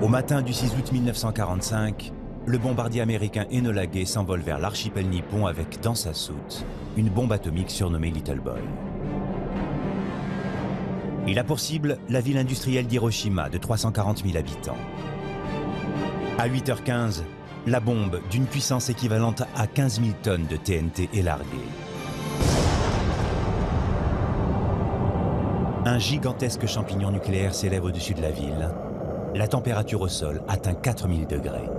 Au matin du 6 août 1945, le bombardier américain Enola Gay s'envole vers l'archipel nippon avec, dans sa soute, une bombe atomique surnommée Little Boy. Il a pour cible la ville industrielle d'Hiroshima de 340 000 habitants. À 8h15, la bombe, d'une puissance équivalente à 15 000 tonnes de TNT, est larguée. Un gigantesque champignon nucléaire s'élève au-dessus de la ville. La température au sol atteint 4000 degrés.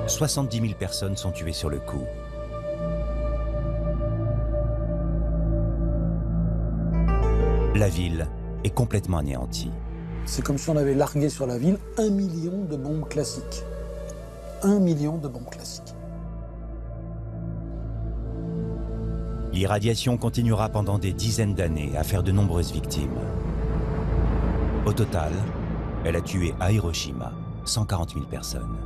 « 70 000 personnes sont tuées sur le coup. La ville est complètement anéantie. C'est comme si on avait largué sur la ville 1 million de bombes classiques. 1 million de bombes classiques. L'irradiation continuera pendant des dizaines d'années à faire de nombreuses victimes. Au total, elle a tué à Hiroshima 140 000 personnes.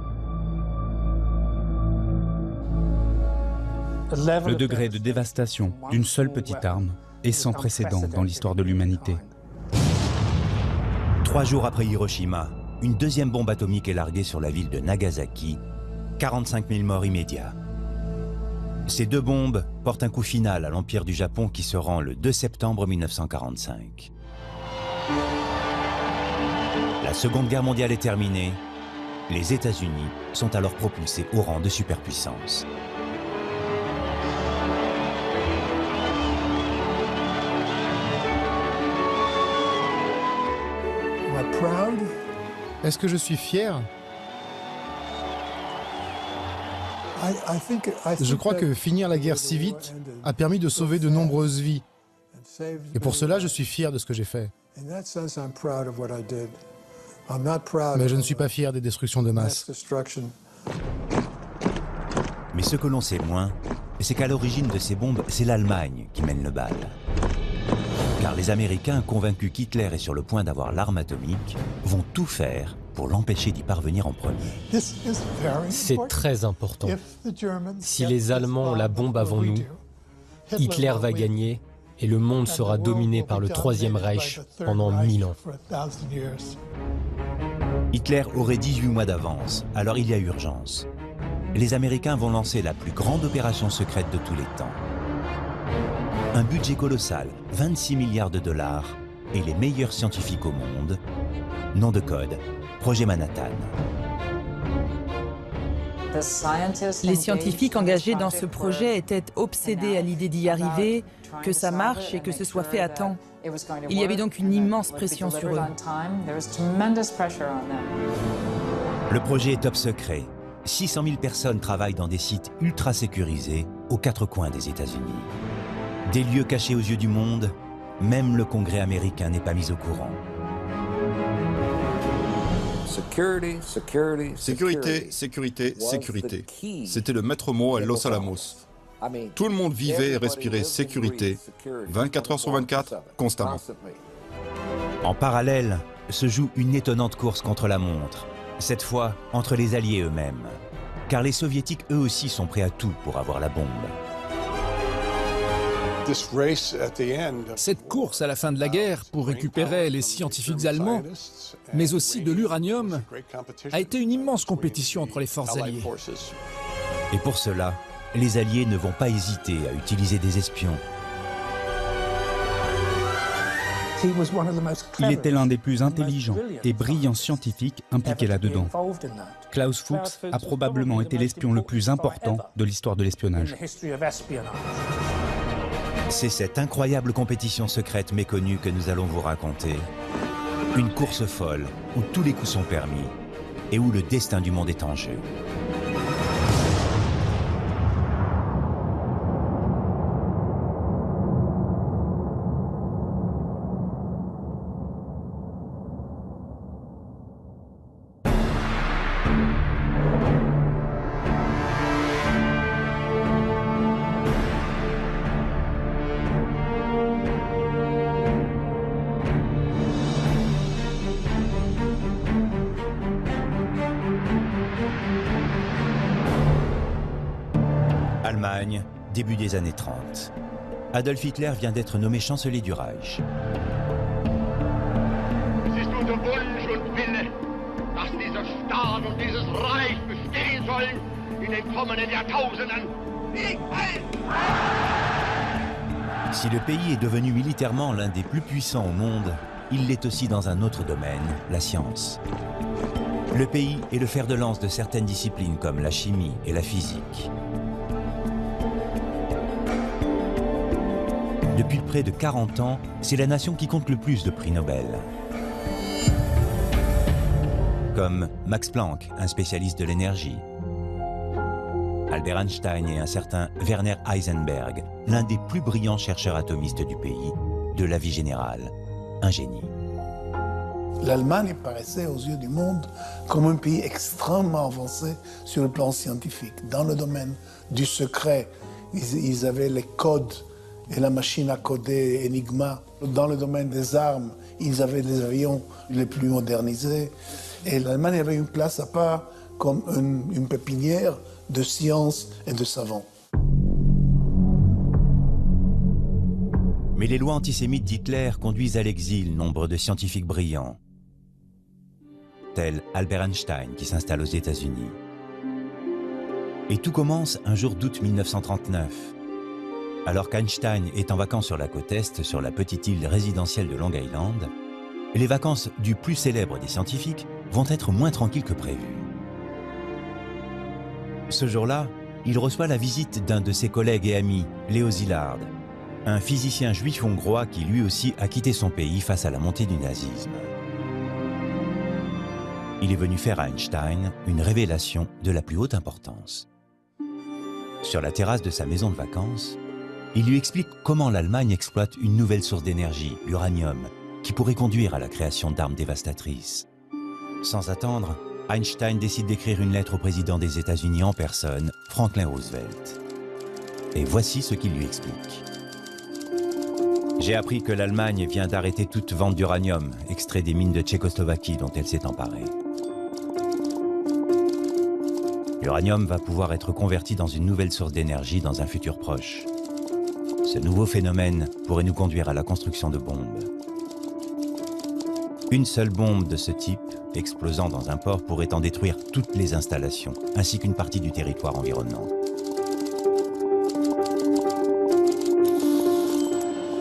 Le degré de dévastation d'une seule petite arme est sans précédent dans l'histoire de l'humanité. 3 jours après Hiroshima, une deuxième bombe atomique est larguée sur la ville de Nagasaki. 45 000 morts immédiats. Ces 2 bombes portent un coup final à l'Empire du Japon qui se rend le 2 septembre 1945. La Seconde Guerre mondiale est terminée. Les États-Unis sont alors propulsés au rang de superpuissance. Est-ce que je suis fier? Je crois que finir la guerre si vite a permis de sauver de nombreuses vies. Et pour cela, je suis fier de ce que j'ai fait. Mais je ne suis pas fier des destructions de masse. Mais ce que l'on sait moins, c'est qu'à l'origine de ces bombes, c'est l'Allemagne qui mène le bal. Car les Américains, convaincus qu'Hitler est sur le point d'avoir l'arme atomique, vont tout faire pour l'empêcher d'y parvenir en premier. C'est très important. Si les Allemands ont la bombe avant nous, Hitler va gagner et le monde sera dominé par le Troisième Reich pendant 1000 ans. Hitler aurait 18 mois d'avance, alors il y a urgence. Les Américains vont lancer la plus grande opération secrète de tous les temps. Un budget colossal, 26 milliards de dollars, et les meilleurs scientifiques au monde. Nom de code, Projet Manhattan. Les scientifiques engagés dans ce projet étaient obsédés à l'idée d'y arriver, que ça marche et que ce soit fait à temps. Il y avait donc une immense pression sur eux. Le projet est top secret. 600 000 personnes travaillent dans des sites ultra sécurisés aux 4 coins des États-Unis. Des lieux cachés aux yeux du monde, même le Congrès américain n'est pas mis au courant. Sécurité, sécurité, sécurité. C'était le maître mot à Los Alamos. Tout le monde vivait et respirait sécurité, 24 heures sur 24, constamment. En parallèle, se joue une étonnante course contre la montre, cette fois entre les Alliés eux-mêmes. Car les Soviétiques, eux aussi, sont prêts à tout pour avoir la bombe. Cette course à la fin de la guerre pour récupérer les scientifiques allemands, mais aussi de l'uranium, a été une immense compétition entre les forces alliées. Et pour cela, les Alliés ne vont pas hésiter à utiliser des espions. Il était l'un des plus intelligents et brillants scientifiques impliqués là-dedans. Klaus Fuchs a probablement été l'espion le plus important de l'histoire de l'espionnage. C'est cette incroyable compétition secrète méconnue que nous allons vous raconter. Une course folle où tous les coups sont permis et où le destin du monde est en jeu. Allemagne, début des années 30. Adolf Hitler vient d'être nommé chancelier du Reich. dieses Reich bestehen sollen in den kommenden Jahrtausenden. Si le pays est devenu militairement l'un des plus puissants au monde, il l'est aussi dans un autre domaine, la science. Le pays est le fer de lance de certaines disciplines comme la chimie et la physique. Depuis près de 40 ans, c'est la nation qui compte le plus de prix Nobel. Comme Max Planck, un spécialiste de l'énergie, Albert Einstein et un certain Werner Heisenberg, l'un des plus brillants chercheurs atomistes du pays, de la vie générale, un génie. L'Allemagne paraissait aux yeux du monde comme un pays extrêmement avancé sur le plan scientifique. Dans le domaine du secret, ils avaient les codes et la machine à coder Enigma. Dans le domaine des armes, ils avaient les avions les plus modernisés. Et l'Allemagne avait une place à part comme une pépinière de science et de savants. Mais les lois antisémites d'Hitler conduisent à l'exil nombre de scientifiques brillants, tel Albert Einstein qui s'installe aux États-Unis. Et tout commence un jour d'août 1939. Alors qu'Einstein est en vacances sur la côte Est, sur la petite île résidentielle de Long Island, les vacances du plus célèbre des scientifiques vont être moins tranquilles que prévu. Ce jour-là, il reçoit la visite d'un de ses collègues et amis, Léo Szilard, un physicien juif hongrois qui lui aussi a quitté son pays face à la montée du nazisme. Il est venu faire à Einstein une révélation de la plus haute importance. Sur la terrasse de sa maison de vacances, il lui explique comment l'Allemagne exploite une nouvelle source d'énergie, l'uranium, qui pourrait conduire à la création d'armes dévastatrices. Sans attendre, Einstein décide d'écrire une lettre au président des États-Unis en personne, Franklin Roosevelt. Et voici ce qu'il lui explique. J'ai appris que l'Allemagne vient d'arrêter toute vente d'uranium, extrait des mines de Tchécoslovaquie dont elle s'est emparée. L'uranium va pouvoir être converti dans une nouvelle source d'énergie dans un futur proche. Ce nouveau phénomène pourrait nous conduire à la construction de bombes. Une seule bombe de ce type, explosant dans un port, pourrait en détruire toutes les installations, ainsi qu'une partie du territoire environnant.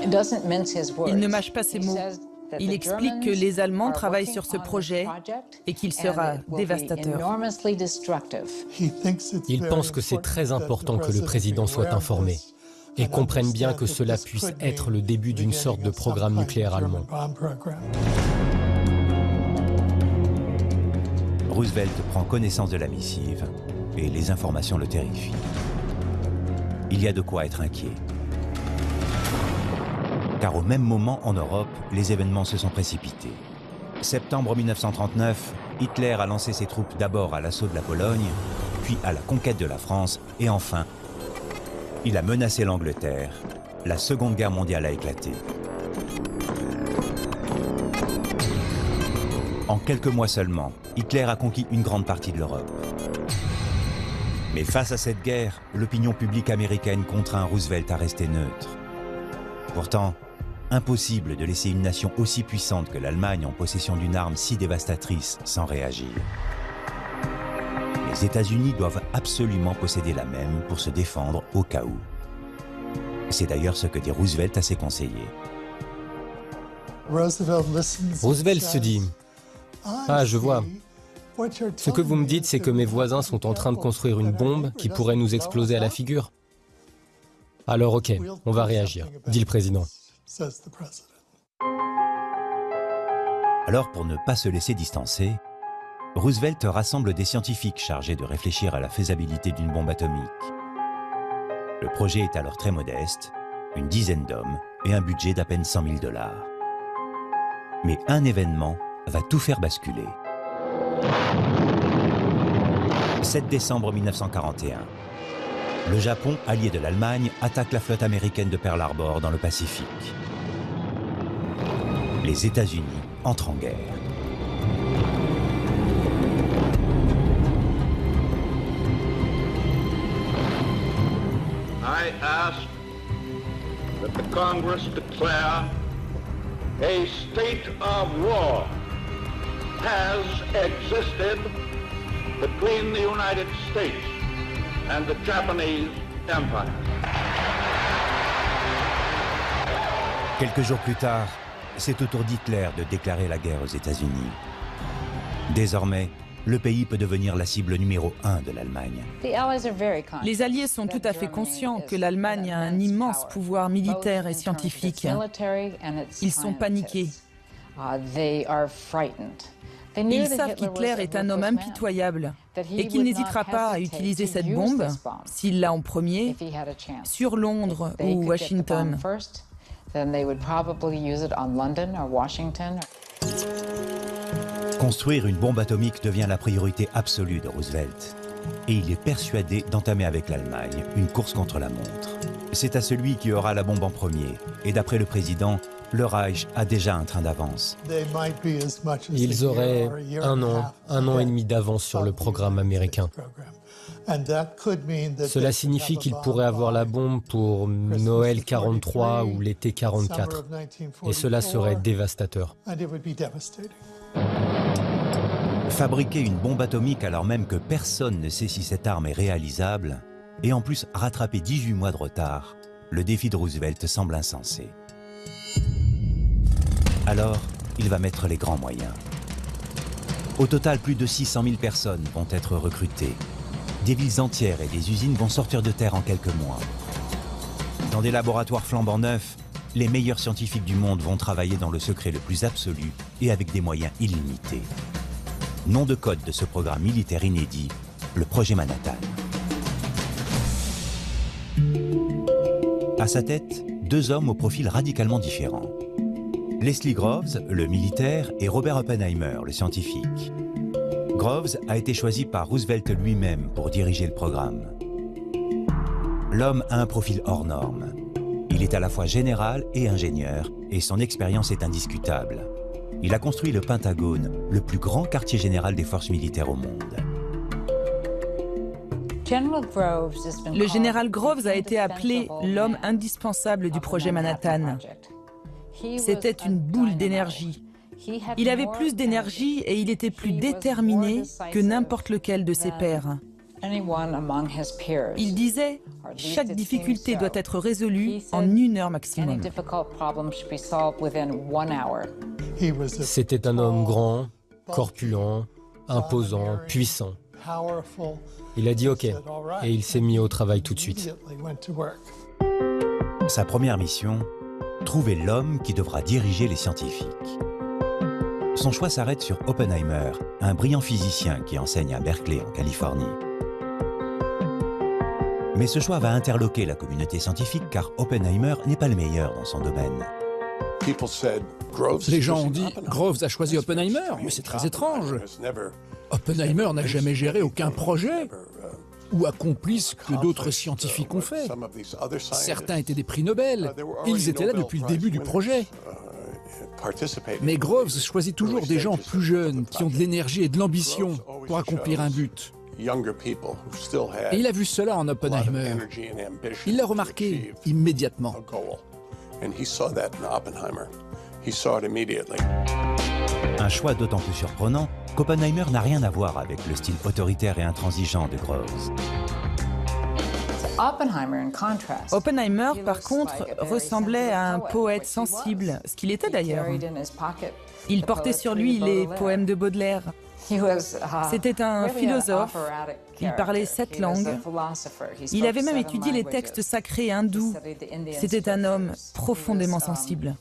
Il ne mâche pas ses mots. Il explique que les Allemands travaillent sur ce projet et qu'il sera dévastateur. Il pense que c'est très important que le président soit informé et comprenne bien que cela puisse être le début d'une sorte de programme nucléaire allemand. Roosevelt prend connaissance de la missive et les informations le terrifient. Il y a de quoi être inquiet. Car au même moment, en Europe, les événements se sont précipités. Septembre 1939, Hitler a lancé ses troupes d'abord à l'assaut de la Pologne, puis à la conquête de la France, et enfin, il a menacé l'Angleterre. La Seconde Guerre mondiale a éclaté. En quelques mois seulement, Hitler a conquis une grande partie de l'Europe. Mais face à cette guerre, l'opinion publique américaine contraint Roosevelt à rester neutre. Pourtant, impossible de laisser une nation aussi puissante que l'Allemagne en possession d'une arme si dévastatrice sans réagir. Les États-Unis doivent absolument posséder la même pour se défendre au cas où. C'est d'ailleurs ce que dit Roosevelt à ses conseillers. Roosevelt se dit « Ah, je vois. Ce que vous me dites, c'est que mes voisins sont en train de construire une bombe qui pourrait nous exploser à la figure. Alors ok, on va réagir, dit le président. » Alors, pour ne pas se laisser distancer, Roosevelt rassemble des scientifiques chargés de réfléchir à la faisabilité d'une bombe atomique. Le projet est alors très modeste, une dizaine d'hommes et un budget d'à peine 100 000 $. Mais un événement va tout faire basculer. 7 décembre 1941. Le Japon, allié de l'Allemagne, attaque la flotte américaine de Pearl Harbor dans le Pacifique. Les États-Unis entrent en guerre. I ask that the Congress declare a state of war has existed between the United States and the Japanese Empire. Quelques jours plus tard, c'est au tour d'Hitler de déclarer la guerre aux États-Unis. Désormais, le pays peut devenir la cible numéro 1 de l'Allemagne. Les Alliés sont tout à fait conscients que l'Allemagne a un immense pouvoir militaire et scientifique. Ils sont paniqués. Ils savent qu'Hitler est un homme impitoyable et qu'il n'hésitera pas à utiliser cette bombe, s'il l'a en premier, sur Londres ou Washington. Construire une bombe atomique devient la priorité absolue de Roosevelt. Et il est persuadé d'entamer avec l'Allemagne une course contre la montre. C'est à celui qui aura la bombe en premier. Et d'après le président, le Reich a déjà un train d'avance. Ils auraient un an et demi d'avance sur le programme américain. Cela signifie qu'ils pourraient avoir la bombe pour Noël 43 ou l'été 44. Et cela serait dévastateur. Fabriquer une bombe atomique alors même que personne ne sait si cette arme est réalisable, et en plus rattraper 18 mois de retard, le défi de Roosevelt semble insensé. Alors, il va mettre les grands moyens. Au total, plus de 600 000 personnes vont être recrutées. Des villes entières et des usines vont sortir de terre en quelques mois. Dans des laboratoires flambant neufs, les meilleurs scientifiques du monde vont travailler dans le secret le plus absolu et avec des moyens illimités. Nom de code de ce programme militaire inédit, le projet Manhattan. À sa tête, deux hommes au profil radicalement différent. Leslie Groves, le militaire, et Robert Oppenheimer, le scientifique. Groves a été choisi par Roosevelt lui-même pour diriger le programme. L'homme a un profil hors norme. Il est à la fois général et ingénieur, et son expérience est indiscutable. Il a construit le Pentagone, le plus grand quartier général des forces militaires au monde. Le général Groves a été appelé l'homme indispensable du projet Manhattan. C'était une boule d'énergie. Il avait plus d'énergie et il était plus déterminé que n'importe lequel de ses pairs. Il disait « Chaque difficulté doit être résolue en 1 heure maximum ». C'était un homme grand, corpulent, imposant, puissant. Il a dit OK et il s'est mis au travail tout de suite. Sa première mission, trouver l'homme qui devra diriger les scientifiques. Son choix s'arrête sur Oppenheimer, un brillant physicien qui enseigne à Berkeley en Californie. Mais ce choix va interloquer la communauté scientifique car Oppenheimer n'est pas le meilleur dans son domaine. Les gens ont dit « Groves a choisi Oppenheimer, mais c'est très étrange. Oppenheimer n'a jamais géré aucun projet ou accompli ce que d'autres scientifiques ont fait. Certains étaient des prix Nobel, ils étaient là depuis le début du projet. Mais Groves choisit toujours des gens plus jeunes, qui ont de l'énergie et de l'ambition pour accomplir un but. Et il a vu cela en Oppenheimer. Il l'a remarqué immédiatement. Un choix d'autant plus surprenant qu'Oppenheimer n'a rien à voir avec le style autoritaire et intransigeant de Groves. Oppenheimer, par contre, ressemblait à un poète sensible, ce qu'il était d'ailleurs. Il portait sur lui les poèmes de Baudelaire. C'était un philosophe, il parlait 7 langues. Il avait même étudié les textes sacrés hindous. C'était un homme profondément sensible.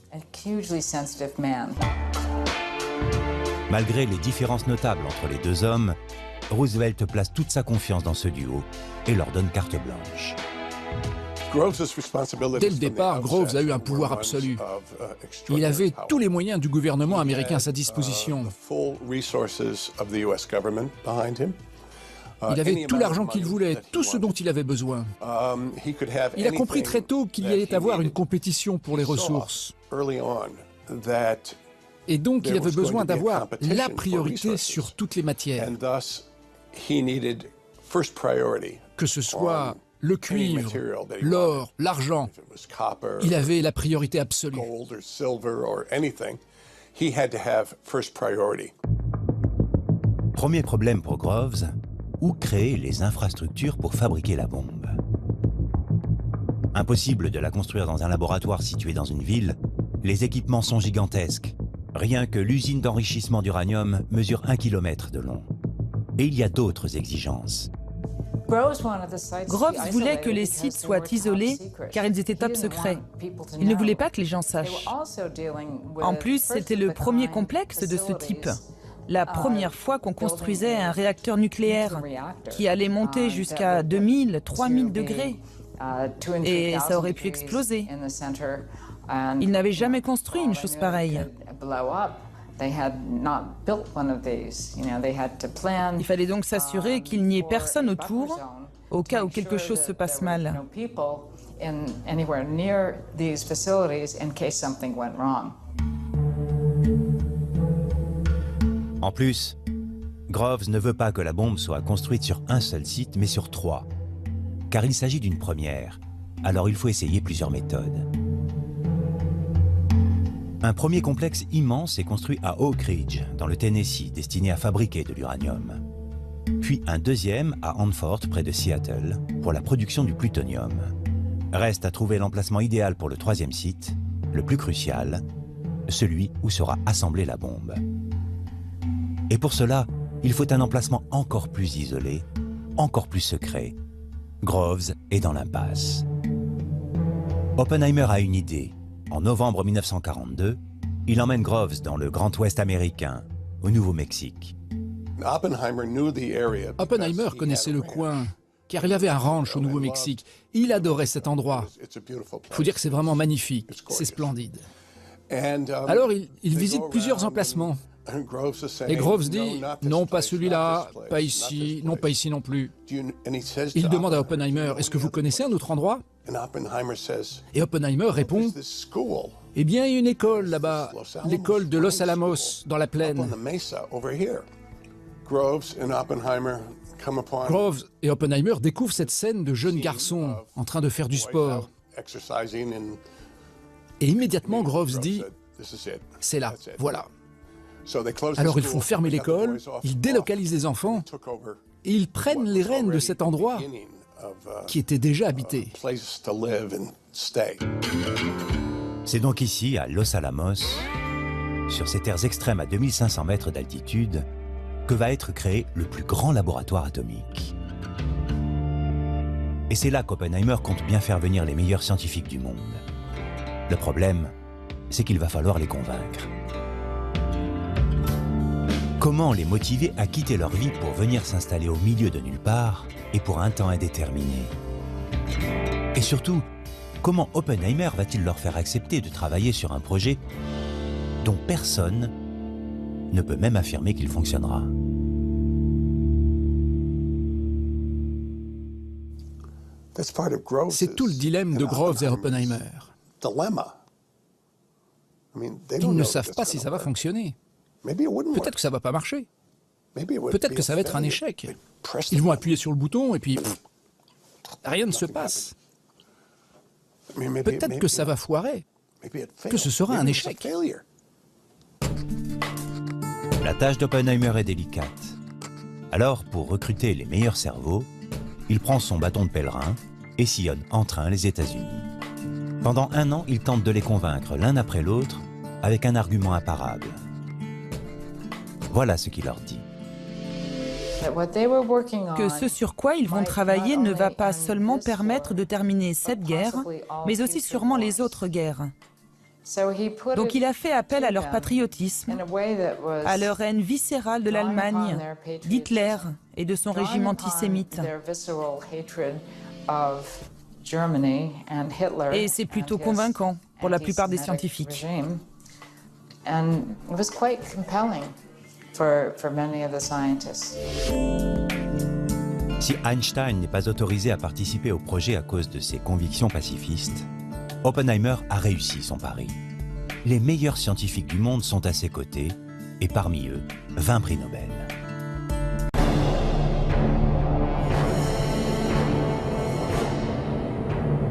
Malgré les différences notables entre les deux hommes, Roosevelt place toute sa confiance dans ce duo et leur donne carte blanche. Dès le départ, Groves a eu un pouvoir absolu. Il avait tous les moyens du gouvernement américain à sa disposition. Il avait tout l'argent qu'il voulait, tout ce dont il avait besoin. Il a compris très tôt qu'il y allait avoir une compétition pour les ressources. Et donc, il avait besoin d'avoir la priorité sur toutes les matières. Que ce soit le cuivre, l'or, l'argent, il avait la priorité absolue. Premier problème pour Groves, où créer les infrastructures pour fabriquer la bombe. Impossible de la construire dans un laboratoire situé dans une ville, les équipements sont gigantesques. Rien que l'usine d'enrichissement d'uranium mesure 1 km de long. Et il y a d'autres exigences. Groves voulait que les sites soient isolés car ils étaient top secrets. Il ne voulait pas que les gens sachent. En plus, c'était le premier complexe de ce type. La première fois qu'on construisait un réacteur nucléaire qui allait monter jusqu'à 2000, 3000 degrés. Et ça aurait pu exploser. Ils n'avaient jamais construit une chose pareille. Il fallait donc s'assurer qu'il n'y ait personne autour, au cas où quelque chose se passe mal. En plus, Groves ne veut pas que la bombe soit construite sur un seul site, mais sur 3. Car il s'agit d'une première, alors il faut essayer plusieurs méthodes. Un premier complexe immense est construit à Oak Ridge, dans le Tennessee, destiné à fabriquer de l'uranium. Puis un deuxième à Hanford, près de Seattle, pour la production du plutonium. Reste à trouver l'emplacement idéal pour le 3e site, le plus crucial, celui où sera assemblée la bombe. Et pour cela, il faut un emplacement encore plus isolé, encore plus secret. Groves est dans l'impasse. Oppenheimer a une idée. En novembre 1942, il emmène Groves dans le Grand Ouest américain, au Nouveau-Mexique. Oppenheimer connaissait le coin, car il avait un ranch au Nouveau-Mexique. Il adorait cet endroit. Il faut dire que c'est vraiment magnifique, c'est splendide. Alors il visite plusieurs emplacements. Et Groves dit « Non, pas celui-là, pas ici, non, pas ici non plus ». Il demande à Oppenheimer « Est-ce que vous connaissez un autre endroit ?» Et Oppenheimer répond « Eh bien, il y a une école là-bas, l'école de Los Alamos, dans la plaine. » Groves et Oppenheimer découvrent cette scène de jeunes garçons en train de faire du sport. Et immédiatement, Groves dit « C'est là, voilà ». Alors ils font fermer l'école, ils délocalisent les enfants et ils prennent les rênes de cet endroit qui était déjà habité. C'est donc ici, à Los Alamos, sur ces terres extrêmes à 2500 mètres d'altitude, que va être créé le plus grand laboratoire atomique. Et c'est là qu'Oppenheimer compte bien faire venir les meilleurs scientifiques du monde. Le problème, c'est qu'il va falloir les convaincre. Comment les motiver à quitter leur vie pour venir s'installer au milieu de nulle part et pour un temps indéterminé? Et surtout, comment Oppenheimer va-t-il leur faire accepter de travailler sur un projet dont personne ne peut même affirmer qu'il fonctionnera? C'est tout le dilemme de Groves et Oppenheimer. Ils ne savent pas si ça va fonctionner. Peut-être que ça va pas marcher. Peut-être que ça va être un échec. Ils vont appuyer sur le bouton et puis rien ne se passe. Peut-être que ça va foirer, que ce sera un échec. La tâche d'Oppenheimer est délicate. Alors, pour recruter les meilleurs cerveaux, il prend son bâton de pèlerin et sillonne en train les États-Unis. Pendant 1 an, il tente de les convaincre l'un après l'autre avec un argument imparable. Voilà ce qu'il leur dit. Que ce sur quoi ils vont travailler ne va pas seulement permettre de terminer cette guerre, mais aussi sûrement les autres guerres. Donc il a fait appel à leur patriotisme, à leur haine viscérale de l'Allemagne, d'Hitler et de son régime antisémite. Et c'est plutôt convaincant pour la plupart des scientifiques. Si Einstein n'est pas autorisé à participer au projet à cause de ses convictions pacifistes, Oppenheimer a réussi son pari. Les meilleurs scientifiques du monde sont à ses côtés, et parmi eux, 20 prix Nobel.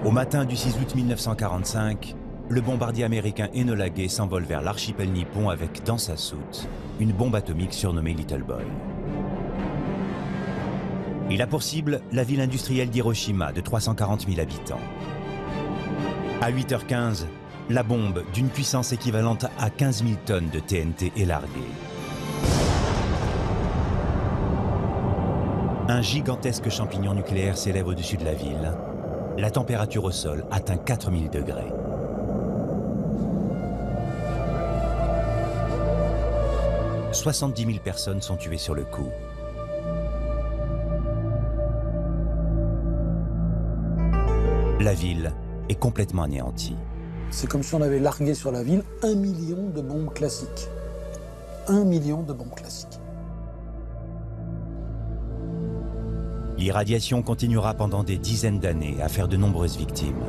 Au matin du 6 août 1945, le bombardier américain Enola Gay s'envole vers l'archipel nippon avec dans sa soute une bombe atomique surnommée Little Boy. Il a pour cible la ville industrielle d'Hiroshima de 340 000 habitants. À 8h15, la bombe d'une puissance équivalente à 15 000 tonnes de TNT est larguée. Un gigantesque champignon nucléaire s'élève au-dessus de la ville. La température au sol atteint 4000 degrés. « 70 000 personnes sont tuées sur le coup. La ville est complètement anéantie. C'est comme si on avait largué sur la ville 1 million de bombes classiques. 1 million de bombes classiques. L'irradiation continuera pendant des dizaines d'années à faire de nombreuses victimes.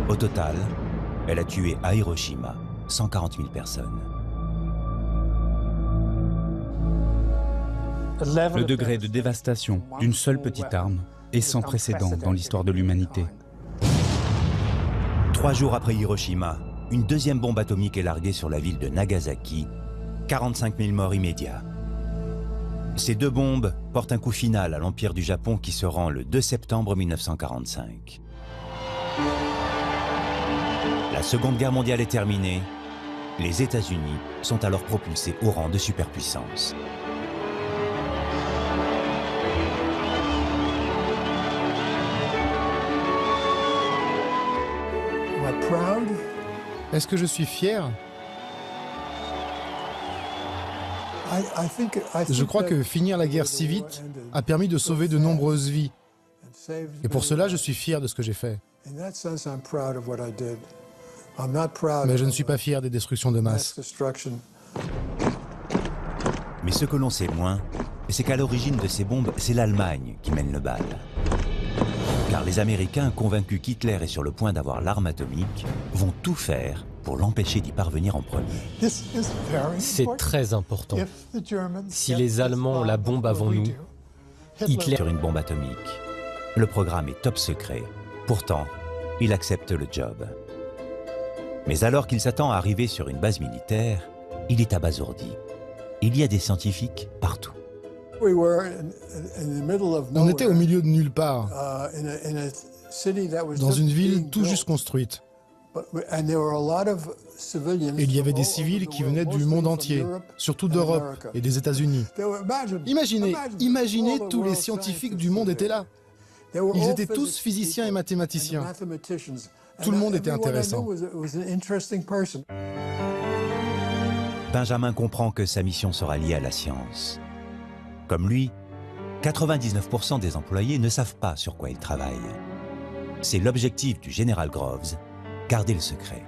Au total, elle a tué à Hiroshima 140 000 personnes. Le degré de dévastation d'une seule petite arme est sans précédent dans l'histoire de l'humanité. 3 jours après Hiroshima, une deuxième bombe atomique est larguée sur la ville de Nagasaki. 45 000 morts immédiats. Ces 2 bombes portent un coup final à l'Empire du Japon qui se rend le 2 septembre 1945. La Seconde Guerre mondiale est terminée. Les États-Unis sont alors propulsés au rang de superpuissance. Est-ce que je suis fier? Je crois que finir la guerre si vite a permis de sauver de nombreuses vies. Et pour cela, je suis fier de ce que j'ai fait. Mais je ne suis pas fier des destructions de masse. Mais ce que l'on sait moins, c'est qu'à l'origine de ces bombes, c'est l'Allemagne qui mène le bal. Car les Américains, convaincus qu'Hitler est sur le point d'avoir l'arme atomique, vont tout faire pour l'empêcher d'y parvenir en premier. C'est très important. Si les Allemands ont la bombe avant nous, Hitler sur une bombe atomique. Le programme est top secret. Pourtant, il accepte le job. Mais alors qu'il s'attend à arriver sur une base militaire, il est abasourdi. Il y a des scientifiques partout. On était au milieu de nulle part, dans une ville tout juste construite. Et il y avait des civils qui venaient du monde entier, surtout d'Europe et des États-Unis. Imaginez, tous les scientifiques du monde étaient là. Ils étaient tous physiciens et mathématiciens. Tout le monde était intéressant. Benjamin comprend que sa mission sera liée à la science. Comme lui, 99% des employés ne savent pas sur quoi ils travaillent. C'est l'objectif du général Groves, garder le secret.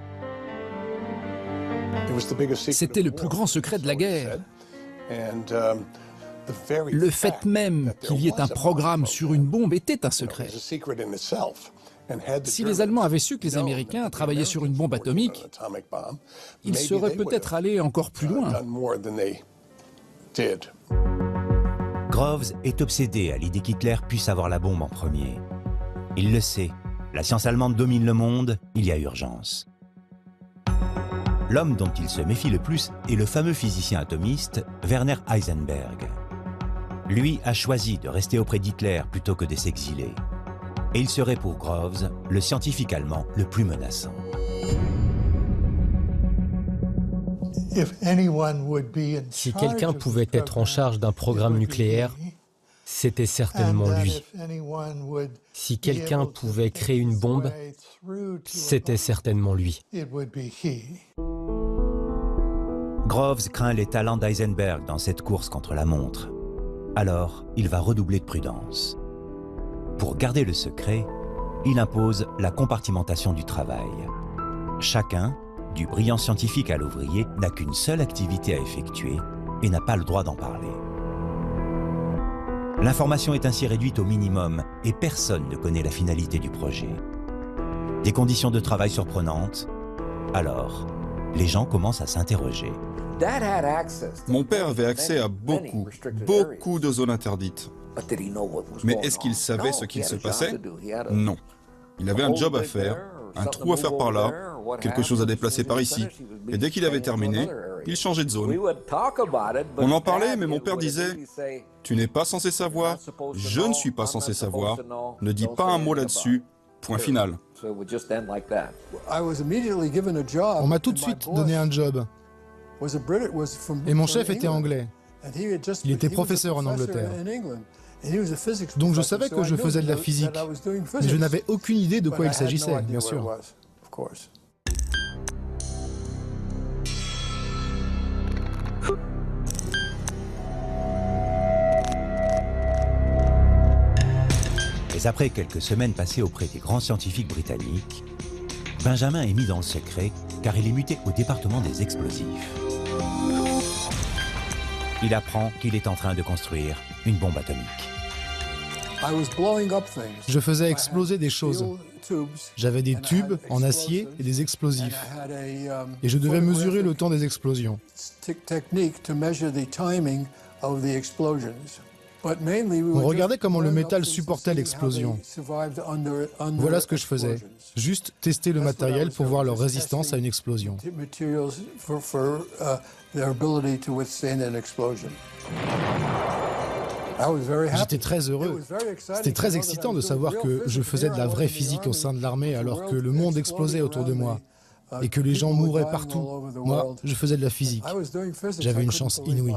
C'était le plus grand secret de la guerre. Le fait même qu'il y ait un programme sur une bombe était un secret. Si les Allemands avaient su que les Américains travaillaient sur une bombe atomique, ils seraient peut-être allés encore plus loin. Groves est obsédé à l'idée qu'Hitler puisse avoir la bombe en premier. Il le sait, la science allemande domine le monde, il y a urgence. L'homme dont il se méfie le plus est le fameux physicien atomiste Werner Heisenberg. Lui a choisi de rester auprès d'Hitler plutôt que de s'exiler. Et il serait pour Groves le scientifique allemand le plus menaçant. Si quelqu'un pouvait être en charge d'un programme nucléaire, c'était certainement lui. Si quelqu'un pouvait créer une bombe, c'était certainement lui. Groves craint les talents d'Heisenberg dans cette course contre la montre. Alors, il va redoubler de prudence. Pour garder le secret, il impose la compartimentation du travail. Chacun, du brillant scientifique à l'ouvrier, n'a qu'une seule activité à effectuer et n'a pas le droit d'en parler. L'information est ainsi réduite au minimum et personne ne connaît la finalité du projet. Des conditions de travail surprenantes. Alors, les gens commencent à s'interroger. Mon père avait accès à beaucoup de zones interdites. Mais est-ce qu'il savait ce qu'il se passait? Non. Il avait un job à faire, un trou à faire par là, quelque chose à déplacer par ici. Et dès qu'il avait terminé, il changeait de zone. On en parlait, mais mon père disait « Tu n'es pas censé savoir, je ne suis pas censé savoir, ne dis pas un mot là-dessus, point final. » On m'a tout de suite donné un job. Et mon chef était anglais. Il était professeur en Angleterre. Donc je savais que je faisais de la physique, mais je n'avais aucune idée de quoi il s'agissait, bien sûr. Mais après quelques semaines passées auprès des grands scientifiques britanniques, Benjamin est mis dans le secret car il est muté au département des explosifs. Il apprend qu'il est en train de construire une bombe atomique. Je faisais exploser des choses. J'avais des tubes en acier et des explosifs. Et je devais mesurer le temps des explosions. On regardait comment le métal supportait l'explosion. Voilà ce que je faisais. Juste tester le matériel pour voir leur résistance à une explosion. J'étais très heureux. C'était très excitant de savoir que je faisais de la vraie physique au sein de l'armée alors que le monde explosait autour de moi et que les gens mouraient partout. Moi, je faisais de la physique. J'avais une chance inouïe.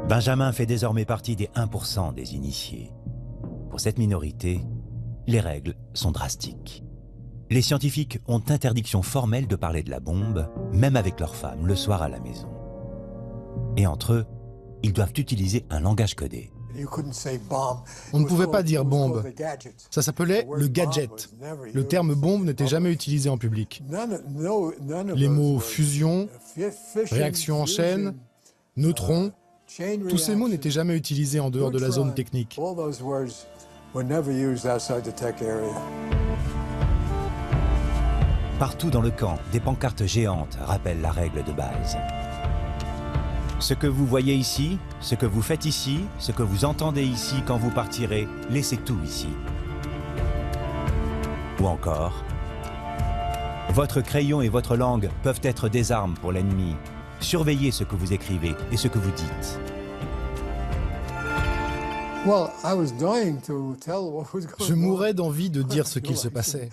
Benjamin fait désormais partie des 1% des initiés. Pour cette minorité, les règles sont drastiques. Les scientifiques ont interdiction formelle de parler de la bombe, même avec leurs femmes, le soir à la maison. Et entre eux, ils doivent utiliser un langage codé. On ne pouvait pas dire bombe. Ça s'appelait le gadget. Le terme bombe n'était jamais utilisé en public. Les mots fusion, réaction en chaîne, neutron, tous ces mots n'étaient jamais utilisés en dehors de la zone technique. Partout dans le camp, des pancartes géantes rappellent la règle de base. Ce que vous voyez ici, ce que vous faites ici, ce que vous entendez ici quand vous partirez, laissez tout ici. Ou encore, votre crayon et votre langue peuvent être des armes pour l'ennemi. Surveillez ce que vous écrivez et ce que vous dites. Je mourais d'envie de dire ce qu'il se passait.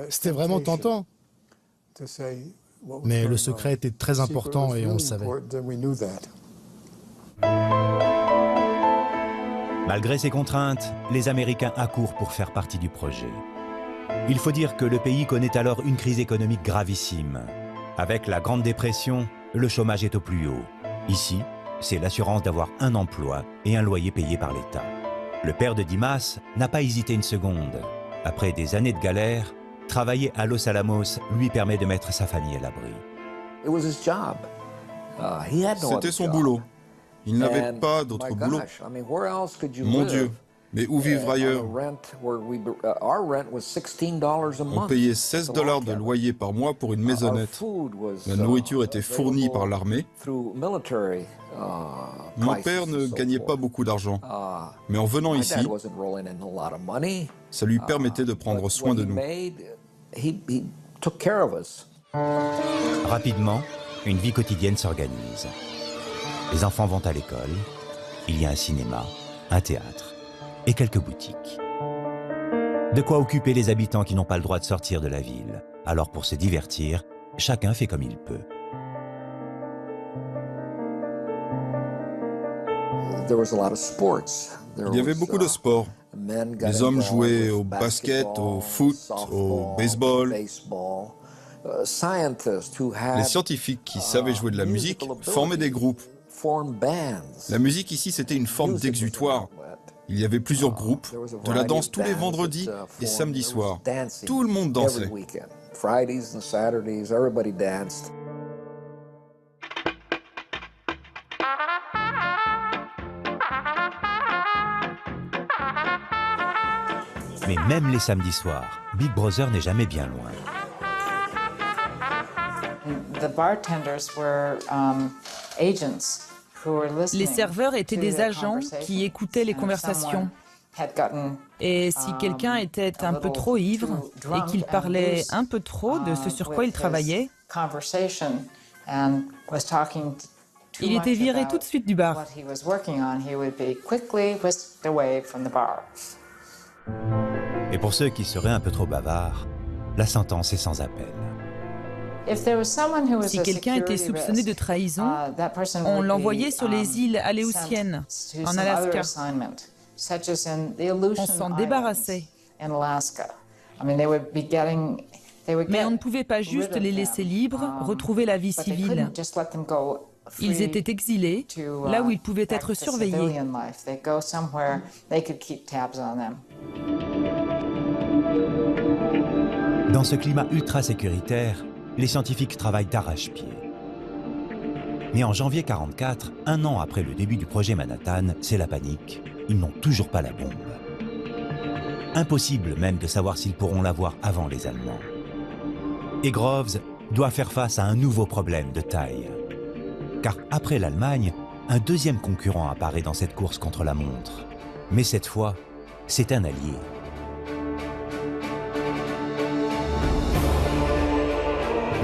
C'était vraiment tentant. Mais le secret était très important et on le savait. Malgré ces contraintes, les Américains accourent pour faire partie du projet. Il faut dire que le pays connaît alors une crise économique gravissime. Avec la Grande Dépression, le chômage est au plus haut. Ici, c'est l'assurance d'avoir un emploi et un loyer payé par l'État. Le père de Dimas n'a pas hésité une seconde. Après des années de galère, travailler à Los Alamos lui permet de mettre sa famille à l'abri. C'était son boulot. Il n'avait pas d'autre boulot. Mon Dieu, mais où vivre ailleurs? On payait $16 de loyer par mois pour une maisonnette. La nourriture était fournie par l'armée. Mon père ne gagnait pas beaucoup d'argent, mais en venant ici, ça lui permettait de prendre soin de nous. Rapidement, une vie quotidienne s'organise. Les enfants vont à l'école, il y a un cinéma, un théâtre et quelques boutiques. De quoi occuper les habitants qui n'ont pas le droit de sortir de la ville. Alors pour se divertir, chacun fait comme il peut. Il y avait beaucoup de sports. Les hommes jouaient au basket, au foot, au baseball. Les scientifiques qui savaient jouer de la musique formaient des groupes. La musique ici, c'était une forme d'exutoire. Il y avait plusieurs groupes, de la danse tous les vendredis et samedis soirs. Tout le monde dansait. Mais même les samedis soirs, Big Brother n'est jamais bien loin. Les serveurs étaient des agents qui écoutaient les conversations. Et si quelqu'un était un peu trop ivre et qu'il parlait un peu trop de ce sur quoi il travaillait, Il était viré tout de suite du bar. Et pour ceux qui seraient un peu trop bavards, la sentence est sans appel. Si quelqu'un était soupçonné de trahison, on l'envoyait sur les îles Aléoutiennes, en Alaska. On s'en débarrassait. Mais on ne pouvait pas juste les laisser libres, retrouver la vie civile. Ils étaient exilés, là où ils pouvaient être surveillés. Dans ce climat ultra sécuritaire, les scientifiques travaillent d'arrache-pied. Mais en janvier 1944, un an après le début du projet Manhattan, c'est la panique. Ils n'ont toujours pas la bombe. Impossible même de savoir s'ils pourront l'avoir avant les Allemands. Et Groves doit faire face à un nouveau problème de taille. Car après l'Allemagne, un deuxième concurrent apparaît dans cette course contre la montre. Mais cette fois, c'est un allié.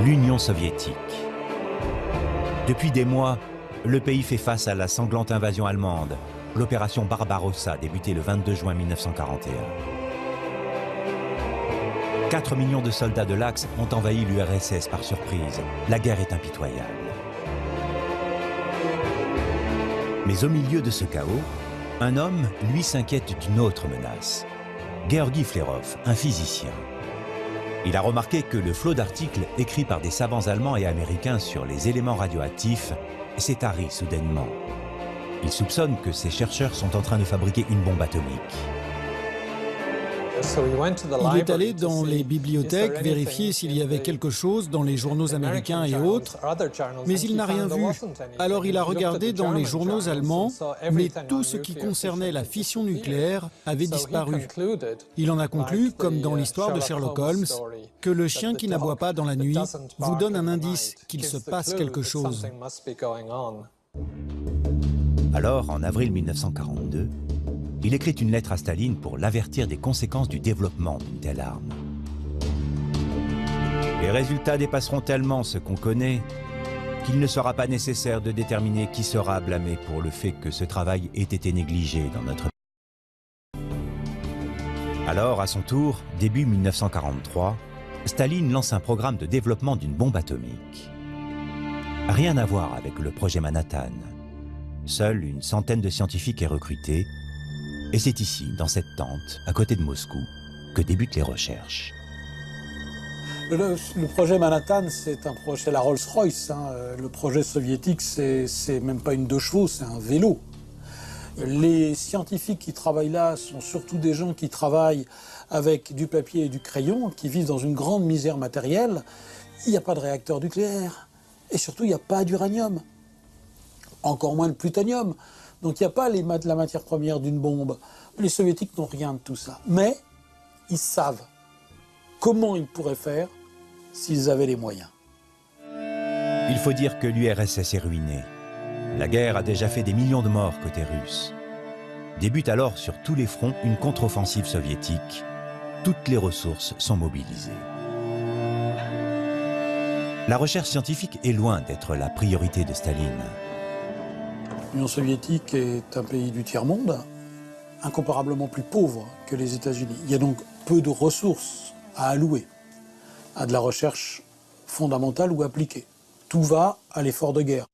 L'Union soviétique. Depuis des mois, le pays fait face à la sanglante invasion allemande, l'opération Barbarossa débutée le 22 juin 1941. 4 millions de soldats de l'Axe ont envahi l'URSS par surprise. La guerre est impitoyable. Mais au milieu de ce chaos, un homme, lui, s'inquiète d'une autre menace. Georgi Flerov, un physicien. Il a remarqué que le flot d'articles écrits par des savants allemands et américains sur les éléments radioactifs s'est tari soudainement. Il soupçonne que ces chercheurs sont en train de fabriquer une bombe atomique. Il est allé dans les bibliothèques vérifier s'il y avait quelque chose dans les journaux américains et autres, mais il n'a rien vu. Alors il a regardé dans les journaux allemands, mais tout ce qui concernait la fission nucléaire avait disparu. Il en a conclu, comme dans l'histoire de Sherlock Holmes, que le chien qui n'aboie pas dans la nuit vous donne un indice qu'il se passe quelque chose. Alors, en avril 1942, il écrit une lettre à Staline pour l'avertir des conséquences du développement d'une telle arme. Les résultats dépasseront tellement ce qu'on connaît qu'il ne sera pas nécessaire de déterminer qui sera blâmé pour le fait que ce travail ait été négligé dans notre pays. Alors, à son tour, début 1943, Staline lance un programme de développement d'une bombe atomique. Rien à voir avec le projet Manhattan. Seule une centaine de scientifiques est recrutée. Et c'est ici, dans cette tente, à côté de Moscou, que débutent les recherches. Le projet Manhattan, c'est la Rolls-Royce. Le projet soviétique, c'est même pas une 2 chevaux, c'est un vélo. Les scientifiques qui travaillent là sont surtout des gens qui travaillent avec du papier et du crayon, qui vivent dans une grande misère matérielle. Il n'y a pas de réacteur nucléaire. Et surtout, il n'y a pas d'uranium. Encore moins de plutonium. Donc il n'y a pas la matière première d'une bombe. Les soviétiques n'ont rien de tout ça. Mais ils savent comment ils pourraient faire s'ils avaient les moyens. Il faut dire que l'URSS est ruinée. La guerre a déjà fait des millions de morts côté russe. Débute alors sur tous les fronts une contre-offensive soviétique. Toutes les ressources sont mobilisées. La recherche scientifique est loin d'être la priorité de Staline. L'Union soviétique est un pays du tiers-monde, incomparablement plus pauvre que les États-Unis. Il y a donc peu de ressources à allouer à de la recherche fondamentale ou appliquée. Tout va à l'effort de guerre.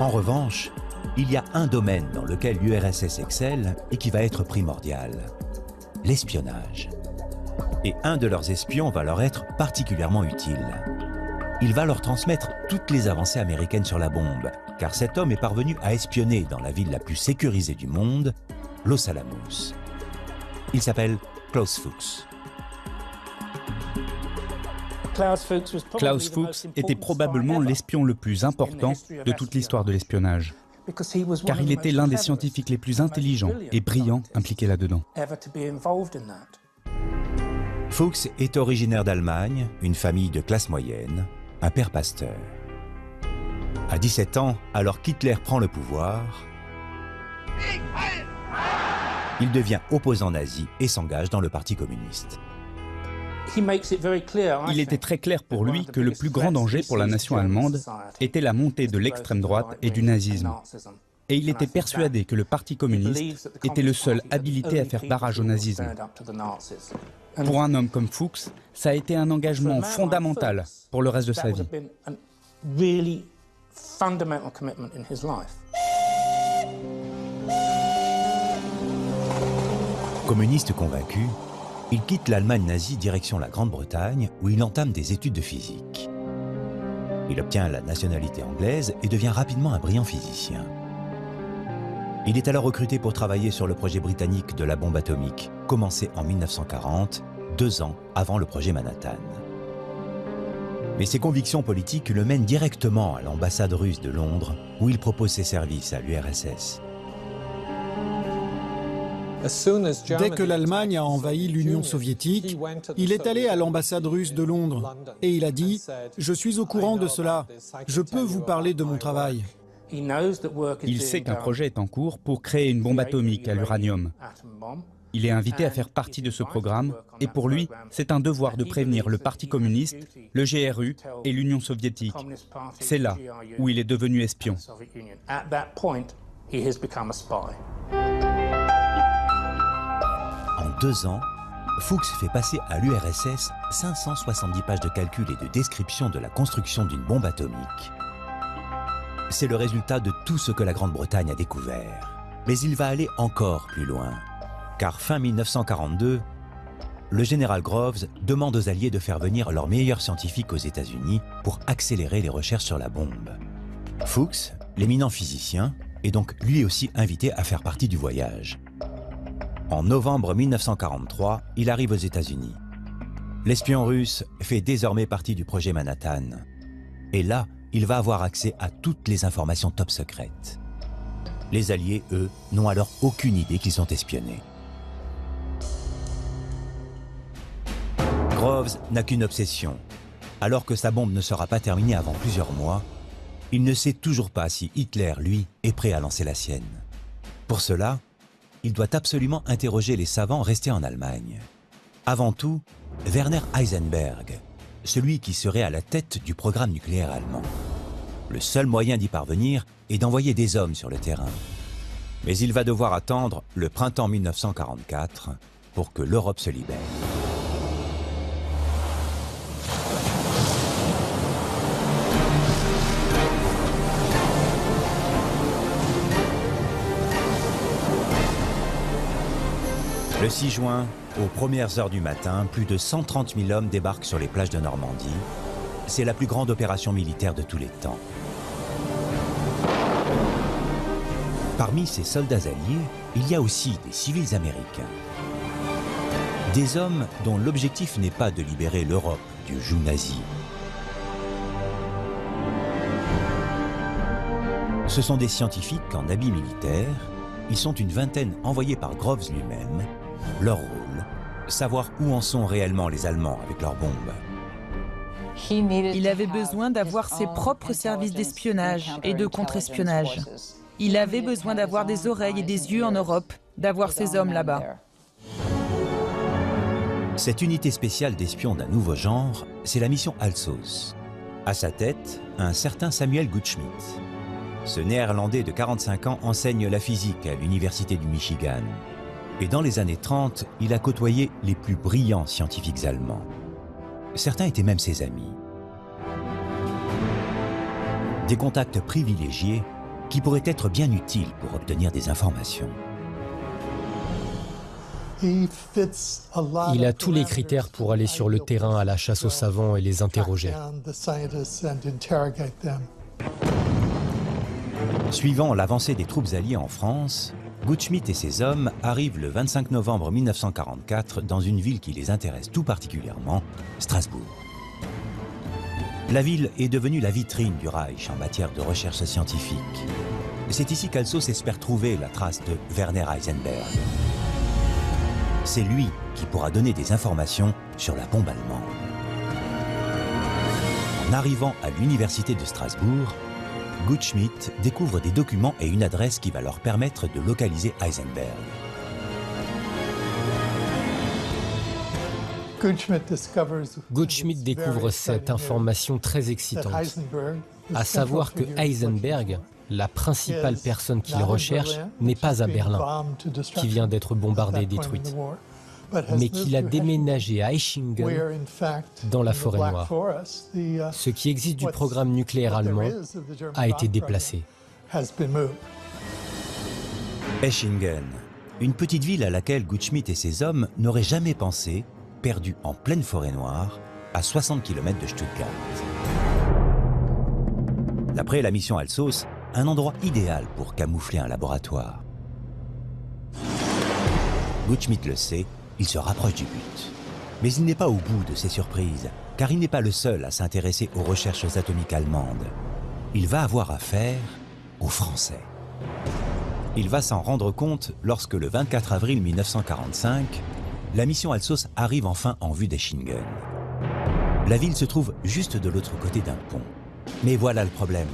En revanche, il y a un domaine dans lequel l'URSS excelle et qui va être primordial, l'espionnage. Et un de leurs espions va leur être particulièrement utile. Il va leur transmettre toutes les avancées américaines sur la bombe, car cet homme est parvenu à espionner dans la ville la plus sécurisée du monde, Los Alamos. Il s'appelle Klaus Fuchs. Klaus Fuchs était probablement l'espion le plus important de toute l'histoire de l'espionnage, car il était l'un des scientifiques les plus intelligents et brillants impliqués là-dedans. Fuchs est originaire d'Allemagne, une famille de classe moyenne, un père pasteur. À 17 ans, alors qu'Hitler prend le pouvoir, il devient opposant nazi et s'engage dans le Parti communiste. Il était très clair pour lui que le plus grand danger pour la nation allemande était la montée de l'extrême droite et du nazisme. Et il était persuadé que le Parti communiste était le seul habilité à faire barrage au nazisme. Pour un homme comme Fuchs, ça a été un engagement fondamental pour le reste de sa vie. Communiste convaincu, il quitte l'Allemagne nazie direction la Grande-Bretagne où il entame des études de physique. Il obtient la nationalité anglaise et devient rapidement un brillant physicien. Il est alors recruté pour travailler sur le projet britannique de la bombe atomique, commencé en 1940, 2 ans avant le projet Manhattan. Mais ses convictions politiques le mènent directement à l'ambassade russe de Londres, où il propose ses services à l'URSS. Dès que l'Allemagne a envahi l'Union soviétique, il est allé à l'ambassade russe de Londres et il a dit « Je suis au courant de cela, je peux vous parler de mon travail ». Il sait qu'un projet est en cours pour créer une bombe atomique à l'uranium. Il est invité à faire partie de ce programme et pour lui, c'est un devoir de prévenir le Parti communiste, le GRU et l'Union soviétique. C'est là où il est devenu espion. En 2 ans, Fuchs fait passer à l'URSS 570 pages de calcul et de description de la construction d'une bombe atomique. C'est le résultat de tout ce que la Grande-Bretagne a découvert. Mais il va aller encore plus loin. Car fin 1942, le général Groves demande aux Alliés de faire venir leurs meilleurs scientifiques aux États-Unis pour accélérer les recherches sur la bombe. Fuchs, l'éminent physicien, est donc lui aussi invité à faire partie du voyage. En novembre 1943, il arrive aux États-Unis. L'espion russe fait désormais partie du projet Manhattan. Et là, il va avoir accès à toutes les informations top secrètes. Les Alliés, eux, n'ont alors aucune idée qu'ils sont espionnés. Groves n'a qu'une obsession. Alors que sa bombe ne sera pas terminée avant plusieurs mois, il ne sait toujours pas si Hitler, lui, est prêt à lancer la sienne. Pour cela, il doit absolument interroger les savants restés en Allemagne. Avant tout, Werner Heisenberg, celui qui serait à la tête du programme nucléaire allemand. Le seul moyen d'y parvenir est d'envoyer des hommes sur le terrain. Mais il va devoir attendre le printemps 1944 pour que l'Europe se libère. Le 6 juin, aux premières heures du matin, plus de 130 000 hommes débarquent sur les plages de Normandie. C'est la plus grande opération militaire de tous les temps. Parmi ces soldats alliés, il y a aussi des civils américains. Des hommes dont l'objectif n'est pas de libérer l'Europe du joug nazi. Ce sont des scientifiques en habits militaires. Ils sont une vingtaine envoyés par Groves lui-même. Leur rôle, savoir où en sont réellement les Allemands avec leurs bombes. Il avait besoin d'avoir ses propres services d'espionnage et de contre-espionnage. Il avait besoin d'avoir des oreilles et des yeux en Europe, d'avoir ces hommes là-bas. Cette unité spéciale d'espions d'un nouveau genre, c'est la mission Alsos. À sa tête, un certain Samuel Gutschmidt. Ce néerlandais de 45 ans enseigne la physique à l'université du Michigan. Et dans les années 30, il a côtoyé les plus brillants scientifiques allemands. Certains étaient même ses amis. Des contacts privilégiés qui pourraient être bien utiles pour obtenir des informations. Il a tous les critères pour aller sur le terrain à la chasse aux savants et les interroger. Suivant l'avancée des troupes alliées en France, Gutschmidt et ses hommes arrivent le 25 novembre 1944 dans une ville qui les intéresse tout particulièrement, Strasbourg. La ville est devenue la vitrine du Reich en matière de recherche scientifique. C'est ici qu'Alsos espère trouver la trace de Werner Heisenberg. C'est lui qui pourra donner des informations sur la bombe allemande. En arrivant à l'université de Strasbourg, Gutschmidt découvre des documents et une adresse qui va leur permettre de localiser Heisenberg. Goldschmidt découvre cette information très excitante, à savoir que Heisenberg, la principale personne qu'il recherche, n'est pas à Berlin, qui vient d'être bombardée et détruite, mais qu'il a déménagé à Eschingen, dans la forêt noire. Ce qui existe du programme nucléaire allemand a été déplacé. Eschingen, une petite ville à laquelle Goldschmidt et ses hommes n'auraient jamais pensé, perdue en pleine forêt noire, à 60 km de Stuttgart. D'après la mission Alsos, un endroit idéal pour camoufler un laboratoire. Goldschmidt le sait, il se rapproche du but. Mais il n'est pas au bout de ses surprises, car il n'est pas le seul à s'intéresser aux recherches atomiques allemandes. Il va avoir affaire aux Français. Il va s'en rendre compte lorsque, le 24 avril 1945, la mission Alsos arrive enfin en vue d'Eschingen. La ville se trouve juste de l'autre côté d'un pont. Mais voilà le problème.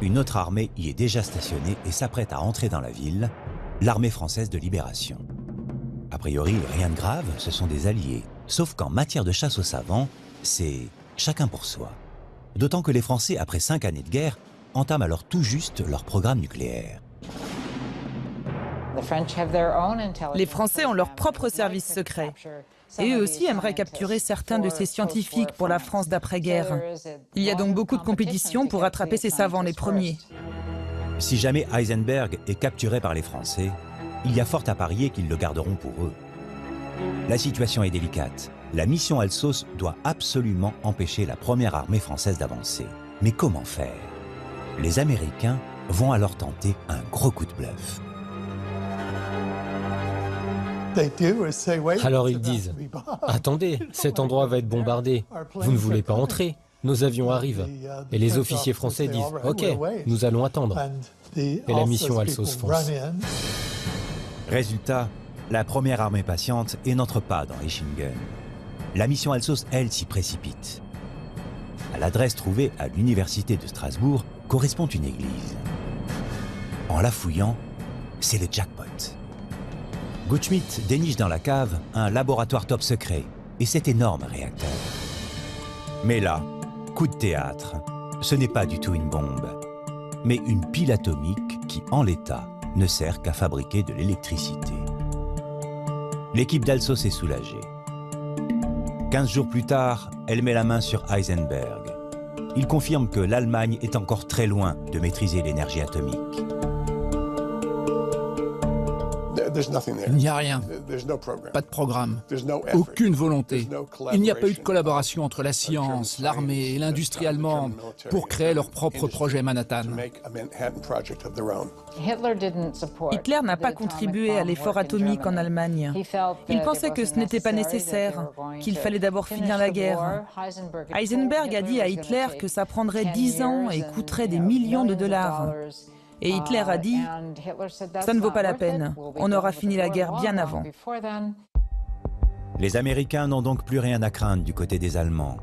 Une autre armée y est déjà stationnée et s'apprête à entrer dans la ville, l'armée française de libération. A priori, rien de grave, ce sont des alliés. Sauf qu'en matière de chasse aux savants, c'est chacun pour soi. D'autant que les Français, après 5 années de guerre, entament alors tout juste leur programme nucléaire. Les Français ont leur propre service secret. Et eux aussi aimeraient capturer certains de ces scientifiques pour la France d'après-guerre. Il y a donc beaucoup de compétition pour attraper ces savants les premiers. Si jamais Heisenberg est capturé par les Français, il y a fort à parier qu'ils le garderont pour eux. La situation est délicate. La mission Alsos doit absolument empêcher la première armée française d'avancer. Mais comment faire? Les Américains vont alors tenter un gros coup de bluff. Alors ils disent « Attendez, cet endroit va être bombardé. Vous ne voulez pas entrer? Nos avions arrivent. » Et les officiers français disent « Ok, nous allons attendre. » Et la mission Alsos fonce. Résultat, la première armée patiente et n'entre pas dans Eschingen. La mission Alsos, elle, s'y précipite. À l'adresse trouvée à l'université de Strasbourg correspond une église. En la fouillant, c'est le jackpot. Goldschmidt déniche dans la cave un laboratoire top secret et cet énorme réacteur. Mais là, coup de théâtre, ce n'est pas du tout une bombe, mais une pile atomique qui, en l'état, ne sert qu'à fabriquer de l'électricité. L'équipe d'Alsos est soulagée. 15 jours plus tard, elle met la main sur Heisenberg. Il confirme que l'Allemagne est encore très loin de maîtriser l'énergie atomique. Il n'y a rien, pas de programme, aucune volonté. Il n'y a pas eu de collaboration entre la science, l'armée et l'industrie allemande pour créer leur propre projet Manhattan. Hitler n'a pas contribué à l'effort atomique en Allemagne. Il pensait que ce n'était pas nécessaire, qu'il fallait d'abord finir la guerre. Heisenberg a dit à Hitler que ça prendrait 10 ans et coûterait des millions de dollars. Et Hitler a dit « Ça ne vaut pas la peine, on aura fini la guerre bien avant ». Les Américains n'ont donc plus rien à craindre du côté des Allemands.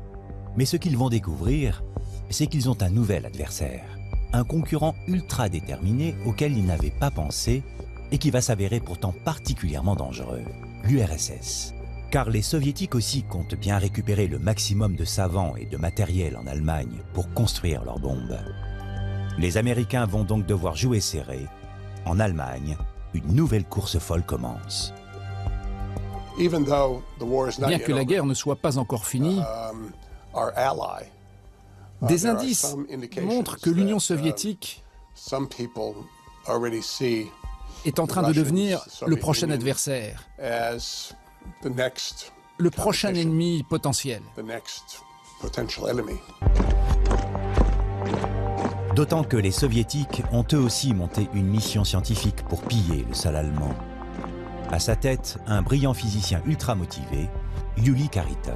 Mais ce qu'ils vont découvrir, c'est qu'ils ont un nouvel adversaire. Un concurrent ultra déterminé auquel ils n'avaient pas pensé et qui va s'avérer pourtant particulièrement dangereux, l'URSS. Car les Soviétiques aussi comptent bien récupérer le maximum de savants et de matériel en Allemagne pour construire leurs bombes. Les Américains vont donc devoir jouer serré. En Allemagne, une nouvelle course folle commence. Bien que la guerre ne soit pas encore finie, des indices montrent que l'Union soviétique est en train de devenir le prochain adversaire, le prochain ennemi potentiel. D'autant que les Soviétiques ont eux aussi monté une mission scientifique pour piller le sol allemand. À sa tête, un brillant physicien ultra motivé, Yuri Khariton.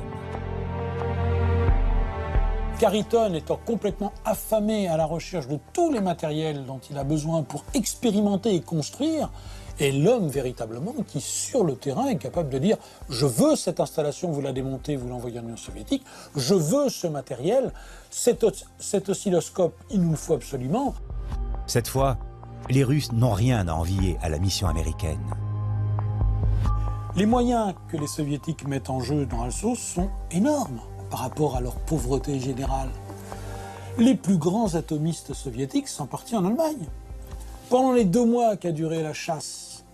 Khariton étant complètement affamé à la recherche de tous les matériels dont il a besoin pour expérimenter et construire, est l'homme véritablement qui, sur le terrain, est capable de dire « Je veux cette installation, vous la démontez, vous l'envoyez en Union soviétique, je veux ce matériel, cet oscilloscope, il nous le faut absolument. » Cette fois, les Russes n'ont rien à envier à la mission américaine. Les moyens que les soviétiques mettent en jeu dans Alsos sont énormes par rapport à leur pauvreté générale. Les plus grands atomistes soviétiques sont partis en Allemagne. Pendant les 2 mois qu'a duré la chasse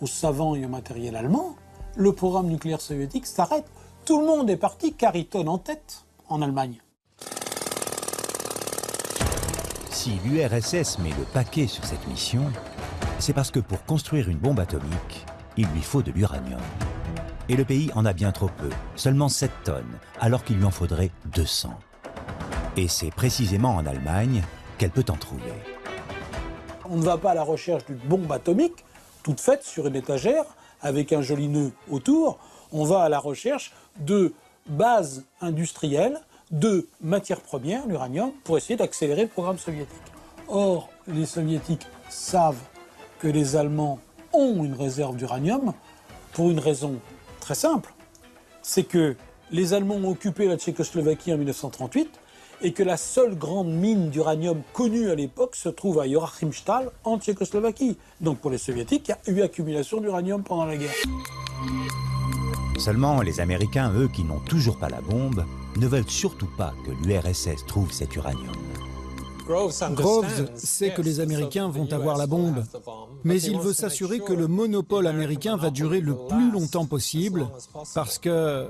aux savants et au matériel allemand, le programme nucléaire soviétique s'arrête. Tout le monde est parti, Khariton en tête, en Allemagne. Si l'URSS met le paquet sur cette mission, c'est parce que pour construire une bombe atomique, il lui faut de l'uranium. Et le pays en a bien trop peu, seulement 7 tonnes, alors qu'il lui en faudrait 200. Et c'est précisément en Allemagne qu'elle peut en trouver. On ne va pas à la recherche d'une bombe atomique, toute faite sur une étagère, avec un joli nœud autour. On va à la recherche de bases industrielles, de matières premières, l'uranium, pour essayer d'accélérer le programme soviétique. Or, les soviétiques savent que les Allemands ont une réserve d'uranium pour une raison très simple. C'est que les Allemands ont occupé la Tchécoslovaquie en 1938 et que la seule grande mine d'uranium connue à l'époque se trouve à Joachimsthal en Tchécoslovaquie. Donc pour les soviétiques, il y a eu accumulation d'uranium pendant la guerre. Seulement, les Américains, eux, qui n'ont toujours pas la bombe, ne veulent surtout pas que l'URSS trouve cet uranium. Groves sait que les Américains vont avoir la bombe, mais il veut s'assurer que le monopole américain va durer le plus longtemps possible, parce que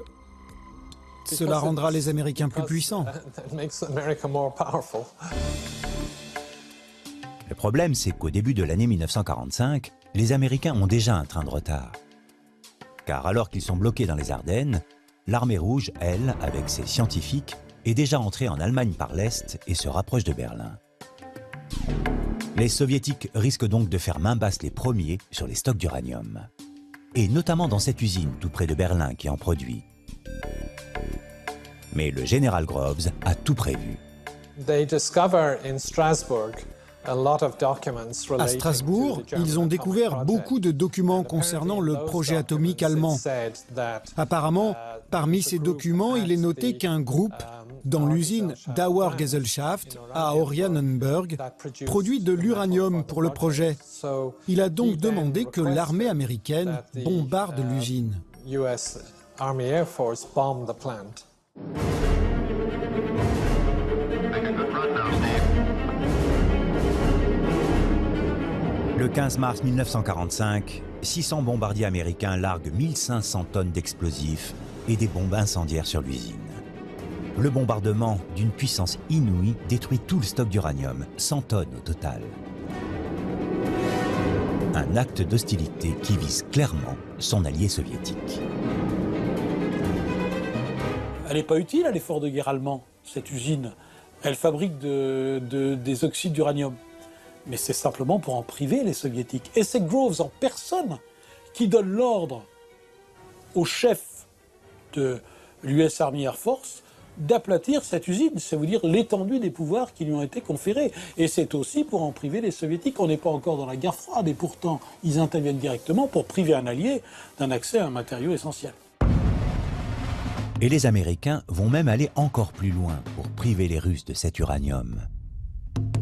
cela rendra les Américains plus puissants. Le problème, c'est qu'au début de l'année 1945, les Américains ont déjà un train de retard. Car alors qu'ils sont bloqués dans les Ardennes, l'armée rouge, elle, avec ses scientifiques, est déjà entrée en Allemagne par l'Est et se rapproche de Berlin. Les Soviétiques risquent donc de faire main basse les premiers sur les stocks d'uranium. Et notamment dans cette usine tout près de Berlin qui en produit. Mais le général Groves a tout prévu. À Strasbourg, ils ont découvert beaucoup de documents concernant le projet atomique allemand. Apparemment, parmi ces documents, il est noté qu'un groupe, dans l'usine Dauergesellschaft à Oranienburg, produit de l'uranium pour le projet. Il a donc demandé que l'armée américaine bombarde l'usine. Le 15 mars 1945, 600 bombardiers américains larguent 1500 tonnes d'explosifs et des bombes incendiaires sur l'usine. Le bombardement, d'une puissance inouïe, détruit tout le stock d'uranium, 100 tonnes au total. Un acte d'hostilité qui vise clairement son allié soviétique. Elle n'est pas utile à l'effort de guerre allemand, cette usine. Elle fabrique des oxydes d'uranium. Mais c'est simplement pour en priver les soviétiques. Et c'est Groves en personne qui donne l'ordre au chef de l'US Army Air Force d'aplatir cette usine. C'est vous dire l'étendue des pouvoirs qui lui ont été conférés. Et c'est aussi pour en priver les soviétiques. On n'est pas encore dans la guerre froide et pourtant ils interviennent directement pour priver un allié d'un accès à un matériau essentiel. Et les Américains vont même aller encore plus loin pour priver les Russes de cet uranium.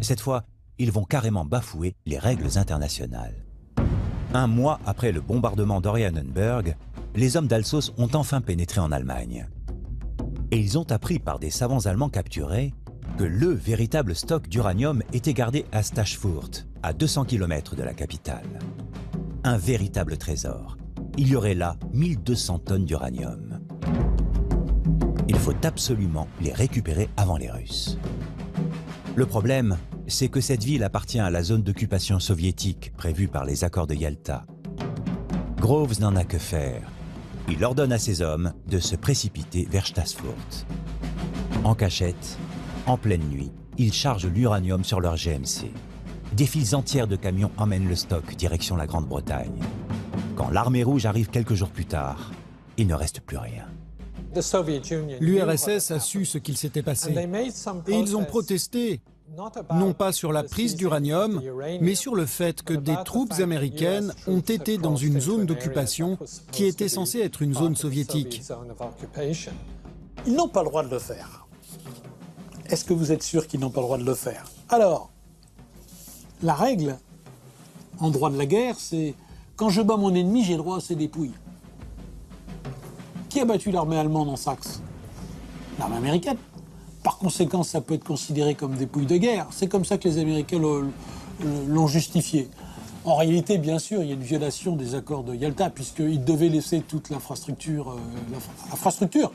Cette fois, ils vont carrément bafouer les règles internationales. Un mois après le bombardement d'Oranienburg, les hommes d'Alsos ont enfin pénétré en Allemagne. Et ils ont appris par des savants allemands capturés que le véritable stock d'uranium était gardé à Stachfurt, à 200 km de la capitale. Un véritable trésor. Il y aurait là 1200 tonnes d'uranium. Il faut absolument les récupérer avant les Russes. Le problème, c'est que cette ville appartient à la zone d'occupation soviétique prévue par les accords de Yalta. Groves n'en a que faire. Il ordonne à ses hommes de se précipiter vers Stassfurt. En cachette, en pleine nuit, ils chargent l'uranium sur leur GMC. Des files entières de camions emmènent le stock direction la Grande-Bretagne. Quand l'armée rouge arrive quelques jours plus tard, il ne reste plus rien. L'URSS a su ce qu'il s'était passé et ils ont protesté, non pas sur la prise d'uranium, mais sur le fait que des troupes américaines ont été dans une zone d'occupation qui était censée être une zone soviétique. Ils n'ont pas le droit de le faire. Est-ce que vous êtes sûr qu'ils n'ont pas le droit de le faire? Alors, la règle en droit de la guerre, c'est quand je bats mon ennemi, j'ai droit à ses dépouilles. Qui a battu l'armée allemande en Saxe? L'armée américaine. Par conséquent, ça peut être considéré comme des pouilles de guerre. C'est comme ça que les Américains l'ont justifié. En réalité, bien sûr, il y a une violation des accords de Yalta, puisqu'ils devaient laisser toute l'infrastructure... l'infrastructure,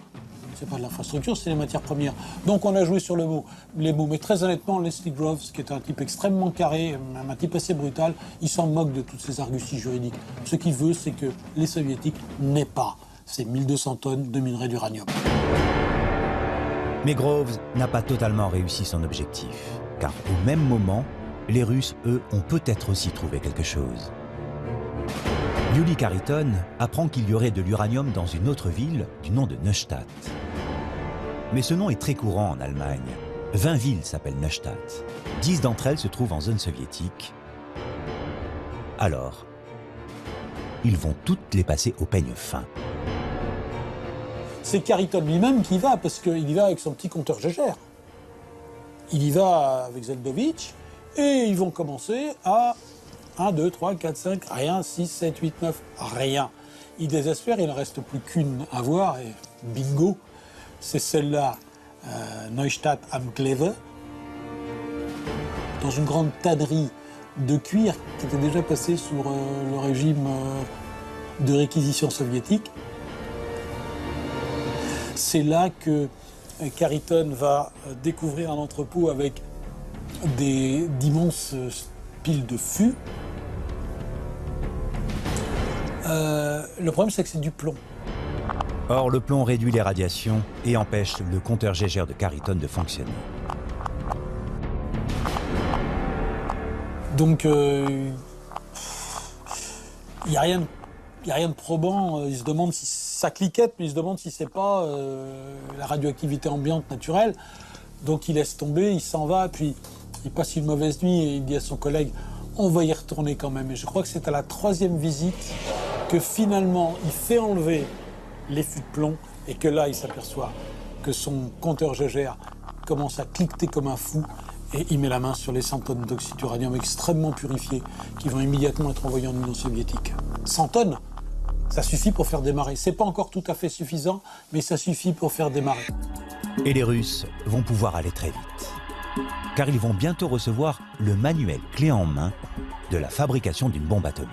c'est pas de l'infrastructure, c'est les matières premières. Donc on a joué sur les mots. Mais très honnêtement, Leslie Groves, qui est un type extrêmement carré, un type assez brutal, il s'en moque de toutes ces arguties juridiques. Ce qu'il veut, c'est que les Soviétiques n'aient pas ces 1200 tonnes de minerai d'uranium. Mais Groves n'a pas totalement réussi son objectif, car au même moment, les Russes, eux, ont peut-être aussi trouvé quelque chose. Yuli Khariton apprend qu'il y aurait de l'uranium dans une autre ville du nom de Neustadt. Mais ce nom est très courant en Allemagne. 20 villes s'appellent Neustadt. 10 d'entre elles se trouvent en zone soviétique. Alors, ils vont toutes les passer au peigne fin. C'est Khariton lui-même qui y va, parce qu'il y va avec son petit compteur Gégère. Il y va avec Zeldovitch, et ils vont commencer à 1, 2, 3, 4, 5, rien, 6, 7, 8, 9, rien. Ils désespèrent, il ne reste plus qu'une à voir, et bingo, c'est celle-là, Neustadt am Kleve, dans une grande tannerie de cuir qui était déjà passée sous le régime de réquisition soviétique. C'est là que Khariton va découvrir un entrepôt avec d'immenses piles de fûts. Le problème, c'est que c'est du plomb. Or, le plomb réduit les radiations et empêche le compteur Gégère de Khariton de fonctionner. Donc, il n'y a rien de probant. Il se demande si ça cliquette, mais il se demande si c'est pas la radioactivité ambiante naturelle. Donc, il laisse tomber, il s'en va, puis il passe une mauvaise nuit et il dit à son collègue « on va y retourner quand même ». Et je crois que c'est à la 3e visite que finalement, il fait enlever les fûts de plomb et que là, il s'aperçoit que son compteur Gégère commence à cliqueter comme un fou et il met la main sur les 100 tonnes d'oxyde d'uranium extrêmement purifié qui vont immédiatement être envoyés en Union soviétique. 100 tonnes, ça suffit pour faire démarrer. C'est pas encore tout à fait suffisant, mais ça suffit pour faire démarrer. Et les Russes vont pouvoir aller très vite, car ils vont bientôt recevoir le manuel clé en main de la fabrication d'une bombe atomique.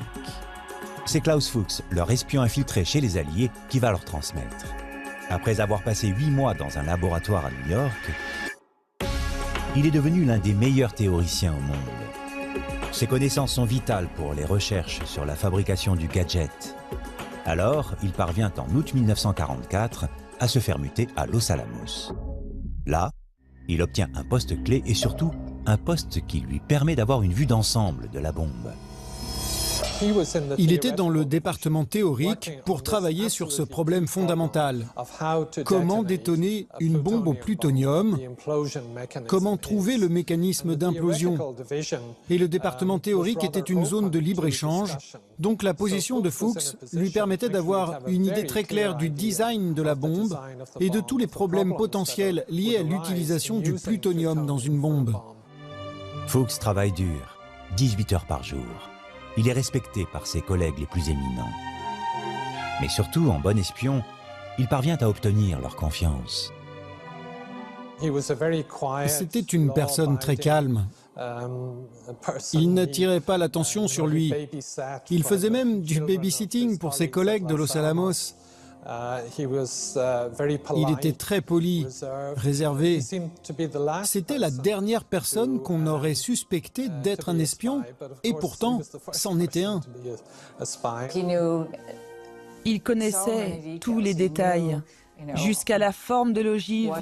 C'est Klaus Fuchs, leur espion infiltré chez les Alliés, qui va leur transmettre. Après avoir passé 8 mois dans un laboratoire à New York, il est devenu l'un des meilleurs théoriciens au monde. Ses connaissances sont vitales pour les recherches sur la fabrication du gadget. Alors, il parvient en août 1944 à se faire muter à Los Alamos. Là, il obtient un poste clé et surtout un poste qui lui permet d'avoir une vue d'ensemble de la bombe. Il était dans le département théorique pour travailler sur ce problème fondamental. Comment détonner une bombe au plutonium? Comment trouver le mécanisme d'implosion? Et le département théorique était une zone de libre-échange, donc la position de Fuchs lui permettait d'avoir une idée très claire du design de la bombe et de tous les problèmes potentiels liés à l'utilisation du plutonium dans une bombe. Fuchs travaille dur, 18 heures par jour. Il est respecté par ses collègues les plus éminents. Mais surtout, en bon espion, il parvient à obtenir leur confiance. C'était une personne très calme. Il n'attirait pas l'attention sur lui. Il faisait même du babysitting pour ses collègues de Los Alamos. Il était très poli, réservé. C'était la dernière personne qu'on aurait suspecté d'être un espion, et pourtant, c'en était un. Il connaissait tous les détails, jusqu'à la forme de l'ogive,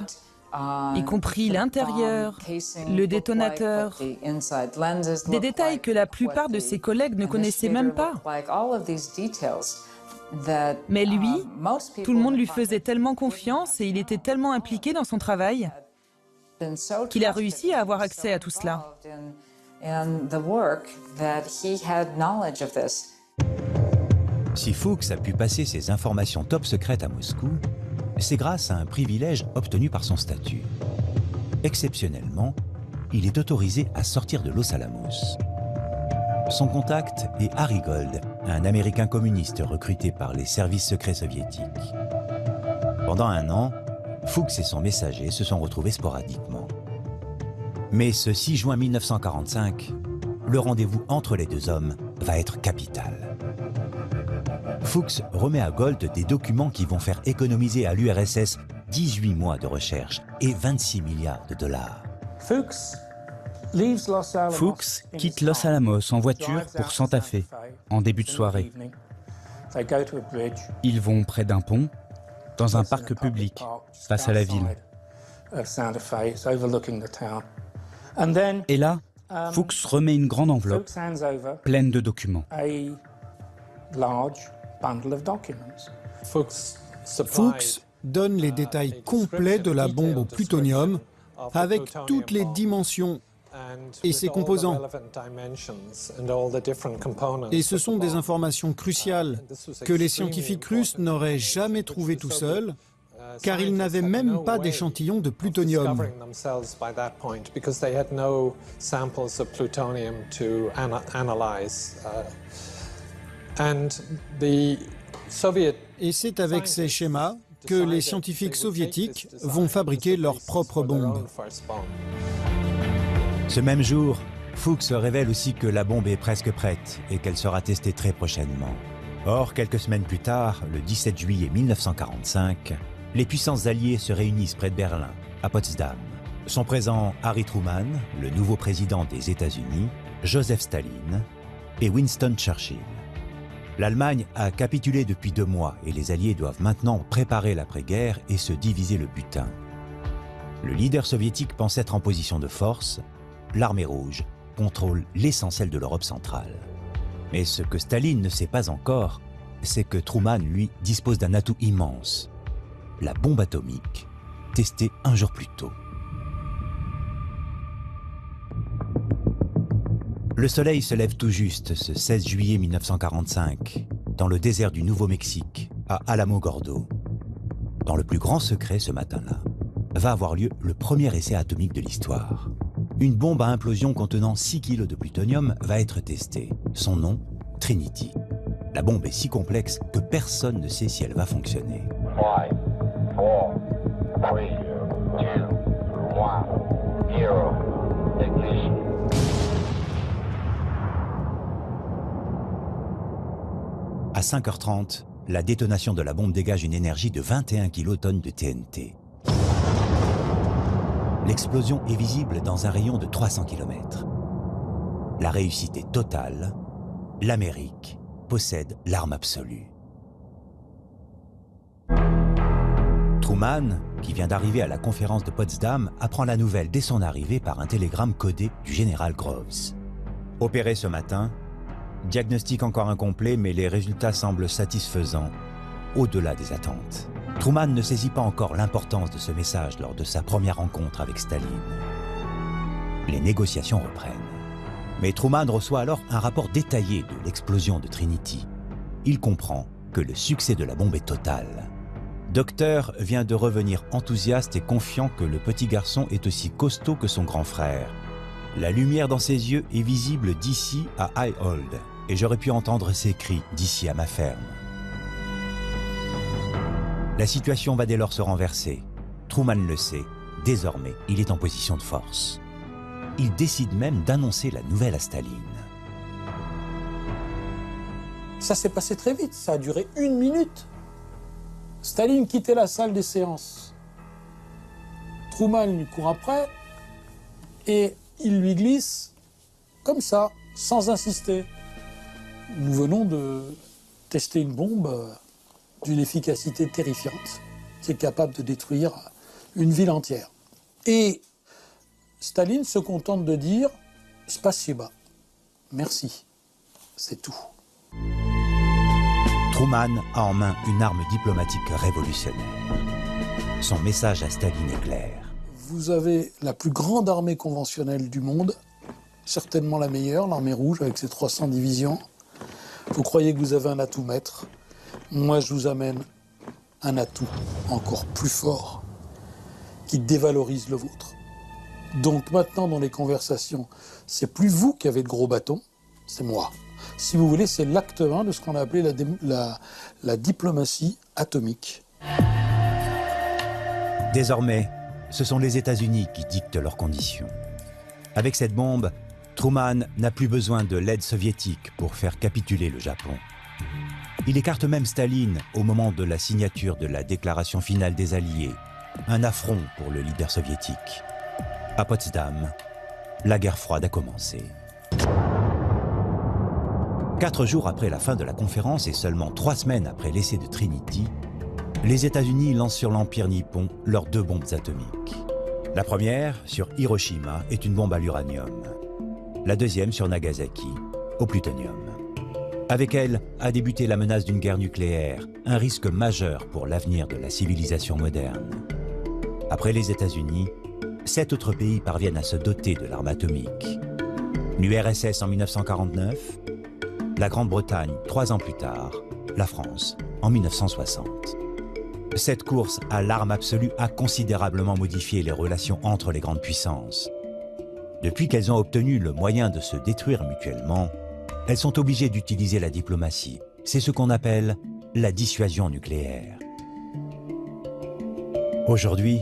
y compris l'intérieur, le détonateur, des détails que la plupart de ses collègues ne connaissaient même pas. Mais lui, tout le monde lui faisait tellement confiance et il était tellement impliqué dans son travail qu'il a réussi à avoir accès à tout cela. Si Fuchs a pu passer ses informations top secrètes à Moscou, c'est grâce à un privilège obtenu par son statut. Exceptionnellement, il est autorisé à sortir de Los Alamos. Son contact est Harry Gold, un Américain communiste recruté par les services secrets soviétiques. Pendant un an, Fuchs et son messager se sont retrouvés sporadiquement. Mais ce 6 juin 1945, le rendez-vous entre les deux hommes va être capital. Fuchs remet à Gold des documents qui vont faire économiser à l'URSS 18 mois de recherche et 26 milliards de dollars. Fuchs quitte Los Alamos en voiture pour Santa Fe, en début de soirée. Ils vont près d'un pont, dans un parc public, face à la ville. Et là, Fuchs remet une grande enveloppe, pleine de documents. Fuchs donne les détails complets de la bombe au plutonium, avec toutes les dimensions et ses composants. Et ce sont des informations cruciales que les scientifiques russes n'auraient jamais trouvées tout seuls, car ils n'avaient même pas d'échantillon de plutonium. Et c'est avec ces schémas que les scientifiques soviétiques vont fabriquer leurs propres bombes. Ce même jour, Fuchs révèle aussi que la bombe est presque prête et qu'elle sera testée très prochainement. Or, quelques semaines plus tard, le 17 juillet 1945, les puissances alliées se réunissent près de Berlin, à Potsdam. Sont présents Harry Truman, le nouveau président des États-Unis, Joseph Staline et Winston Churchill. L'Allemagne a capitulé depuis 2 mois et les Alliés doivent maintenant préparer l'après-guerre et se diviser le butin. Le leader soviétique pense être en position de force. L'armée rouge contrôle l'essentiel de l'Europe centrale. Mais ce que Staline ne sait pas encore, c'est que Truman, lui, dispose d'un atout immense. La bombe atomique, testée un jour plus tôt. Le soleil se lève tout juste ce 16 juillet 1945, dans le désert du Nouveau-Mexique, à Alamogordo. Dans le plus grand secret ce matin-là, va avoir lieu le premier essai atomique de l'histoire. Une bombe à implosion contenant 6 kg de plutonium va être testée. Son nom, Trinity. La bombe est si complexe que personne ne sait si elle va fonctionner. 5, 4, 3, 2, 1, 0, ignition. À 5h30, la détonation de la bombe dégage une énergie de 21 kilotonnes de TNT. L'explosion est visible dans un rayon de 300 km. La réussite est totale. L'Amérique possède l'arme absolue. Truman, qui vient d'arriver à la conférence de Potsdam, apprend la nouvelle dès son arrivée par un télégramme codé du général Groves. Opéré ce matin, diagnostic encore incomplet, mais les résultats semblent satisfaisants, au-delà des attentes. Truman ne saisit pas encore l'importance de ce message lors de sa première rencontre avec Staline. Les négociations reprennent. Mais Truman reçoit alors un rapport détaillé de l'explosion de Trinity. Il comprend que le succès de la bombe est total. Docteur vient de revenir enthousiaste et confiant que le petit garçon est aussi costaud que son grand frère. La lumière dans ses yeux est visible d'ici à Highhold, et j'aurais pu entendre ses cris d'ici à ma ferme. La situation va dès lors se renverser. Truman le sait, désormais, il est en position de force. Il décide même d'annoncer la nouvelle à Staline. Ça s'est passé très vite, ça a duré 1 minute. Staline quittait la salle des séances. Truman lui court après et il lui glisse comme ça, sans insister. Nous venons de tester une bombe d'une efficacité terrifiante, qui est capable de détruire une ville entière. Et Staline se contente de dire « Spasiba », merci, c'est tout. Truman a en main une arme diplomatique révolutionnaire. Son message à Staline est clair. Vous avez la plus grande armée conventionnelle du monde, certainement la meilleure, l'armée rouge avec ses 300 divisions. Vous croyez que vous avez un atout maître. Moi, je vous amène un atout encore plus fort qui dévalorise le vôtre. Donc maintenant, dans les conversations, c'est plus vous qui avez le gros bâton, c'est moi. Si vous voulez, c'est l'acte 1 de ce qu'on a appelé la diplomatie atomique. Désormais, ce sont les États-Unis qui dictent leurs conditions. Avec cette bombe, Truman n'a plus besoin de l'aide soviétique pour faire capituler le Japon. Il écarte même Staline au moment de la signature de la déclaration finale des Alliés, un affront pour le leader soviétique. À Potsdam, la guerre froide a commencé. 4 jours après la fin de la conférence et seulement 3 semaines après l'essai de Trinity, les États-Unis lancent sur l'Empire nippon leurs 2 bombes atomiques. La première, sur Hiroshima, est une bombe à l'uranium. La deuxième, sur Nagasaki, au plutonium. Avec elle a débuté la menace d'une guerre nucléaire, un risque majeur pour l'avenir de la civilisation moderne. Après les États-Unis, 7 autres pays parviennent à se doter de l'arme atomique. L'URSS en 1949, la Grande-Bretagne 3 ans plus tard, la France en 1960. Cette course à l'arme absolue a considérablement modifié les relations entre les grandes puissances. Depuis qu'elles ont obtenu le moyen de se détruire mutuellement, elles sont obligées d'utiliser la diplomatie. C'est ce qu'on appelle la dissuasion nucléaire. Aujourd'hui,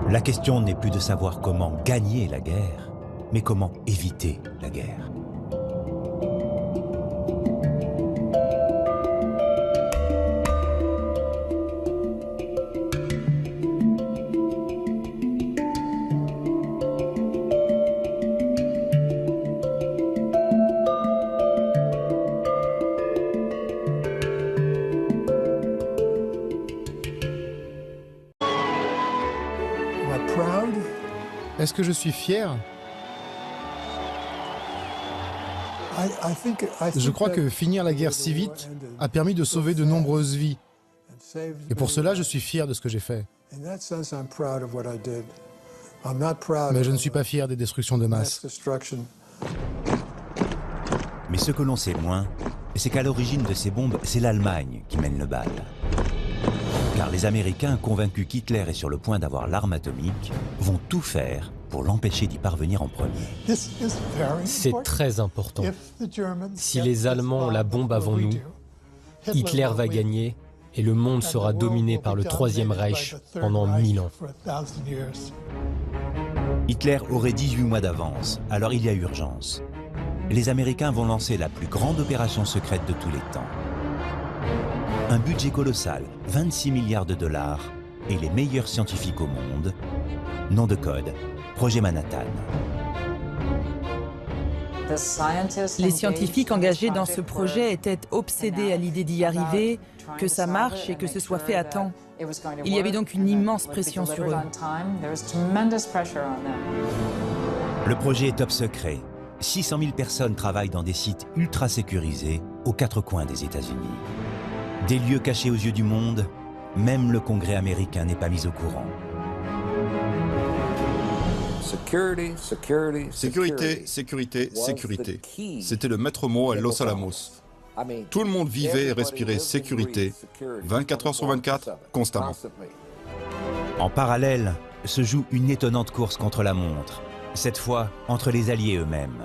la question n'est plus de savoir comment gagner la guerre, mais comment éviter la guerre. Est-ce que je suis fier? Je crois que finir la guerre si vite a permis de sauver de nombreuses vies. Et pour cela, je suis fier de ce que j'ai fait. Mais je ne suis pas fier des destructions de masse. Mais ce que l'on sait moins, c'est qu'à l'origine de ces bombes, c'est l'Allemagne qui mène le bal. Car les Américains, convaincus qu'Hitler est sur le point d'avoir l'arme atomique, vont tout faire pour l'empêcher d'y parvenir en premier. C'est très important. Si les Allemands ont la bombe avant nous, Hitler va gagner et le monde sera dominé par le Troisième Reich pendant 1000 ans. Hitler aurait 18 mois d'avance, alors il y a urgence. Les Américains vont lancer la plus grande opération secrète de tous les temps. Un budget colossal, 26 milliards de dollars, et les meilleurs scientifiques au monde. Nom de code, Projet Manhattan. Les scientifiques engagés dans ce projet étaient obsédés à l'idée d'y arriver, que ça marche et que ce soit fait à temps. Il y avait donc une immense pression sur eux. Le projet est top secret. 600 000 personnes travaillent dans des sites ultra sécurisés aux 4 coins des États-Unis. Des lieux cachés aux yeux du monde, même le Congrès américain n'est pas mis au courant. Sécurité, sécurité, sécurité. C'était le maître mot à Los Alamos. Tout le monde vivait et respirait sécurité, 24 heures sur 24, constamment. En parallèle, se joue une étonnante course contre la montre, cette fois entre les Alliés eux-mêmes.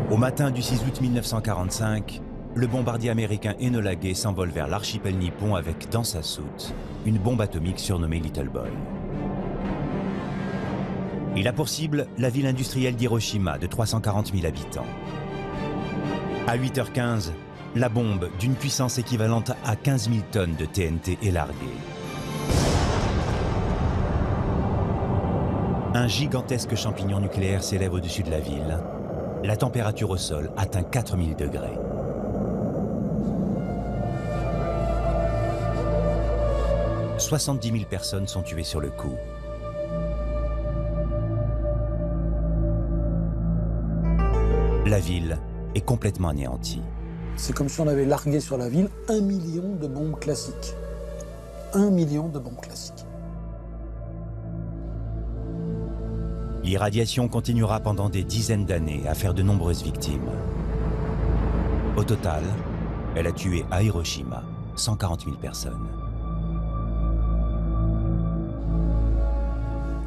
Au matin du 6 août 1945, le bombardier américain Enola Gay s'envole vers l'archipel nippon avec dans sa soute une bombe atomique surnommée Little Boy. Il a pour cible la ville industrielle d'Hiroshima de 340 000 habitants. À 8h15, la bombe d'une puissance équivalente à 15 000 tonnes de TNT est larguée. Un gigantesque champignon nucléaire s'élève au-dessus de la ville. La température au sol atteint 4000 degrés. « 70 000 personnes sont tuées sur le coup. La ville est complètement anéantie. C'est comme si on avait largué sur la ville 1 million de bombes classiques. 1 million de bombes classiques. L'irradiation continuera pendant des dizaines d'années à faire de nombreuses victimes. Au total, elle a tué à Hiroshima 140 000 personnes.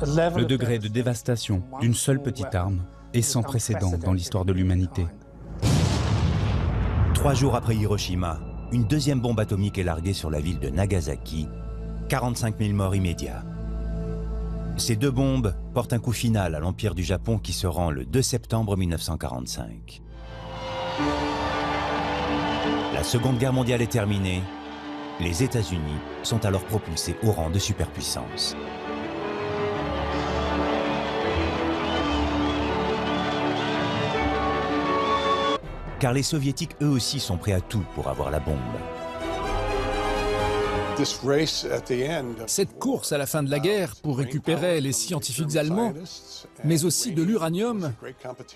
Le degré de dévastation d'une seule petite arme est sans précédent dans l'histoire de l'humanité. 3 jours après Hiroshima, une deuxième bombe atomique est larguée sur la ville de Nagasaki. 45 000 morts immédiats. Ces 2 bombes portent un coup final à l'Empire du Japon qui se rend le 2 septembre 1945. La Seconde Guerre mondiale est terminée. Les États-Unis sont alors propulsés au rang de superpuissance. Car les Soviétiques, eux aussi, sont prêts à tout pour avoir la bombe. Cette course à la fin de la guerre pour récupérer les scientifiques allemands, mais aussi de l'uranium,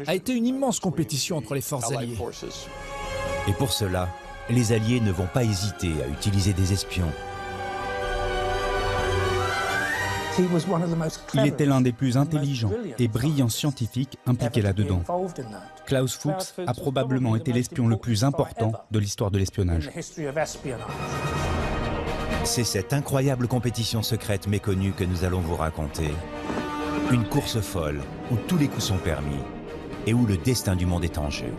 a été une immense compétition entre les forces alliées. Et pour cela, les Alliés ne vont pas hésiter à utiliser des espions. Il était l'un des plus intelligents et brillants scientifiques impliqués là-dedans. Klaus Fuchs a probablement été l'espion le plus important de l'histoire de l'espionnage. C'est cette incroyable compétition secrète méconnue que nous allons vous raconter. Une course folle où tous les coups sont permis et où le destin du monde est en jeu.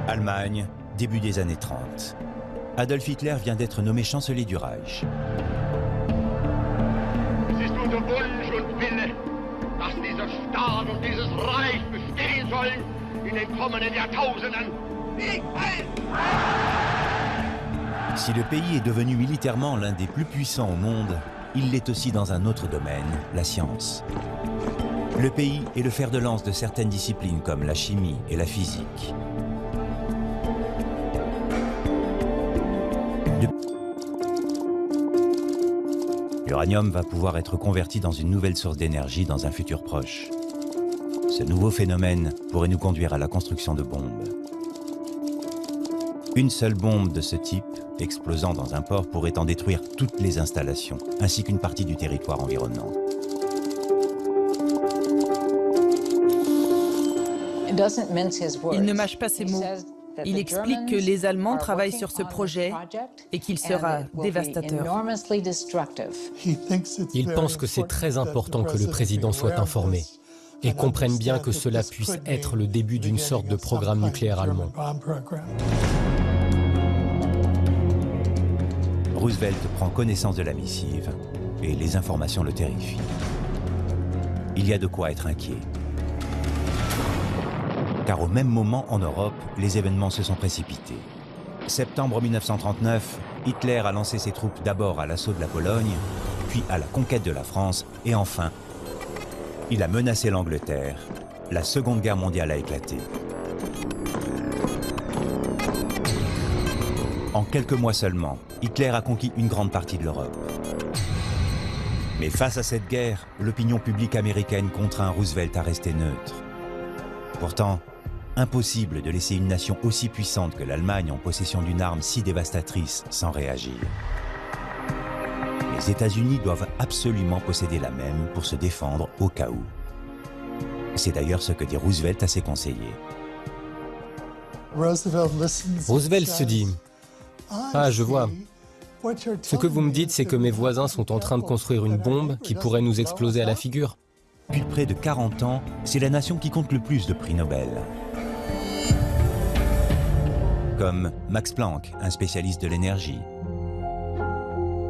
Allemagne, début des années 30. Adolf Hitler vient d'être nommé chancelier du Reich. Si le pays est devenu militairement l'un des plus puissants au monde, il l'est aussi dans un autre domaine, la science. Le pays est le fer de lance de certaines disciplines comme la chimie et la physique. L'uranium va pouvoir être converti dans une nouvelle source d'énergie dans un futur proche. Ce nouveau phénomène pourrait nous conduire à la construction de bombes. Une seule bombe de ce type, explosant dans un port, pourrait en détruire toutes les installations, ainsi qu'une partie du territoire environnant. Il ne mâche pas ses mots. Il explique que les Allemands travaillent sur ce projet et qu'il sera dévastateur. Il pense que c'est très important que le président soit informé et comprenne bien que cela puisse être le début d'une sorte de programme nucléaire allemand. Roosevelt prend connaissance de la missive et les informations le terrifient. Il y a de quoi être inquiet. Car au même moment, en Europe, les événements se sont précipités. Septembre 1939, Hitler a lancé ses troupes d'abord à l'assaut de la Pologne, puis à la conquête de la France, et enfin, il a menacé l'Angleterre. La Seconde Guerre mondiale a éclaté. En quelques mois seulement, Hitler a conquis une grande partie de l'Europe. Mais face à cette guerre, l'opinion publique américaine contraint Roosevelt à rester neutre. Pourtant, impossible de laisser une nation aussi puissante que l'Allemagne en possession d'une arme si dévastatrice sans réagir. Les États-Unis doivent absolument posséder la même pour se défendre au cas où. C'est d'ailleurs ce que dit Roosevelt à ses conseillers. Roosevelt se dit « Ah, je vois. Ce que vous me dites, c'est que mes voisins sont en train de construire une bombe qui pourrait nous exploser à la figure. » Depuis près de 40 ans, c'est la nation qui compte le plus de prix Nobel. Comme Max Planck, un spécialiste de l'énergie,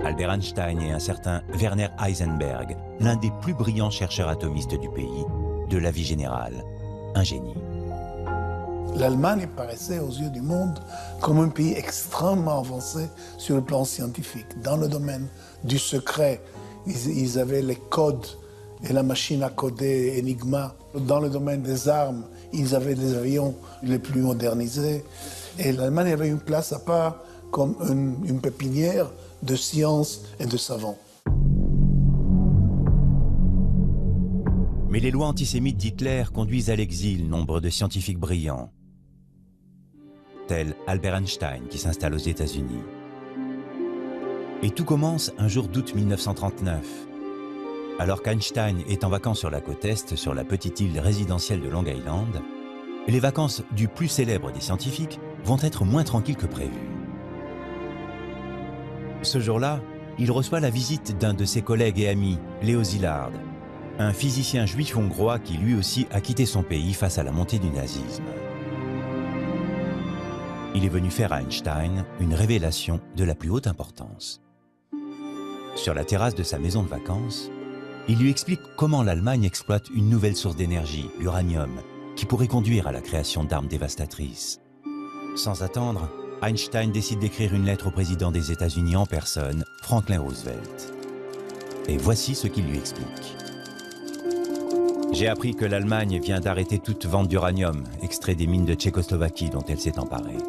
Albert Einstein et un certain Werner Heisenberg, l'un des plus brillants chercheurs atomistes du pays, de la vie générale, un génie. L'Allemagne paraissait aux yeux du monde comme un pays extrêmement avancé sur le plan scientifique. Dans le domaine du secret, ils avaient les codes et la machine à coder Enigma. Dans le domaine des armes, ils avaient des avions les plus modernisés. Et l'Allemagne avait une place à part comme une pépinière de sciences et de savants. Mais les lois antisémites d'Hitler conduisent à l'exil nombre de scientifiques brillants. tel Albert Einstein qui s'installe aux États-Unis. Et tout commence un jour d'août 1939. Alors qu'Einstein est en vacances sur la côte Est, sur la petite île résidentielle de Long Island, les vacances du plus célèbre des scientifiques vont être moins tranquilles que prévu. Ce jour-là, il reçoit la visite d'un de ses collègues et amis, Leo Szilard, un physicien juif hongrois qui lui aussi a quitté son pays face à la montée du nazisme. Il est venu faire à Einstein une révélation de la plus haute importance. Sur la terrasse de sa maison de vacances, il lui explique comment l'Allemagne exploite une nouvelle source d'énergie, l'uranium, qui pourrait conduire à la création d'armes dévastatrices. Sans attendre, Einstein décide d'écrire une lettre au président des États-Unis en personne, Franklin Roosevelt. Et voici ce qu'il lui explique. J'ai appris que l'Allemagne vient d'arrêter toute vente d'uranium, extrait des mines de Tchécoslovaquie dont elle s'est emparée.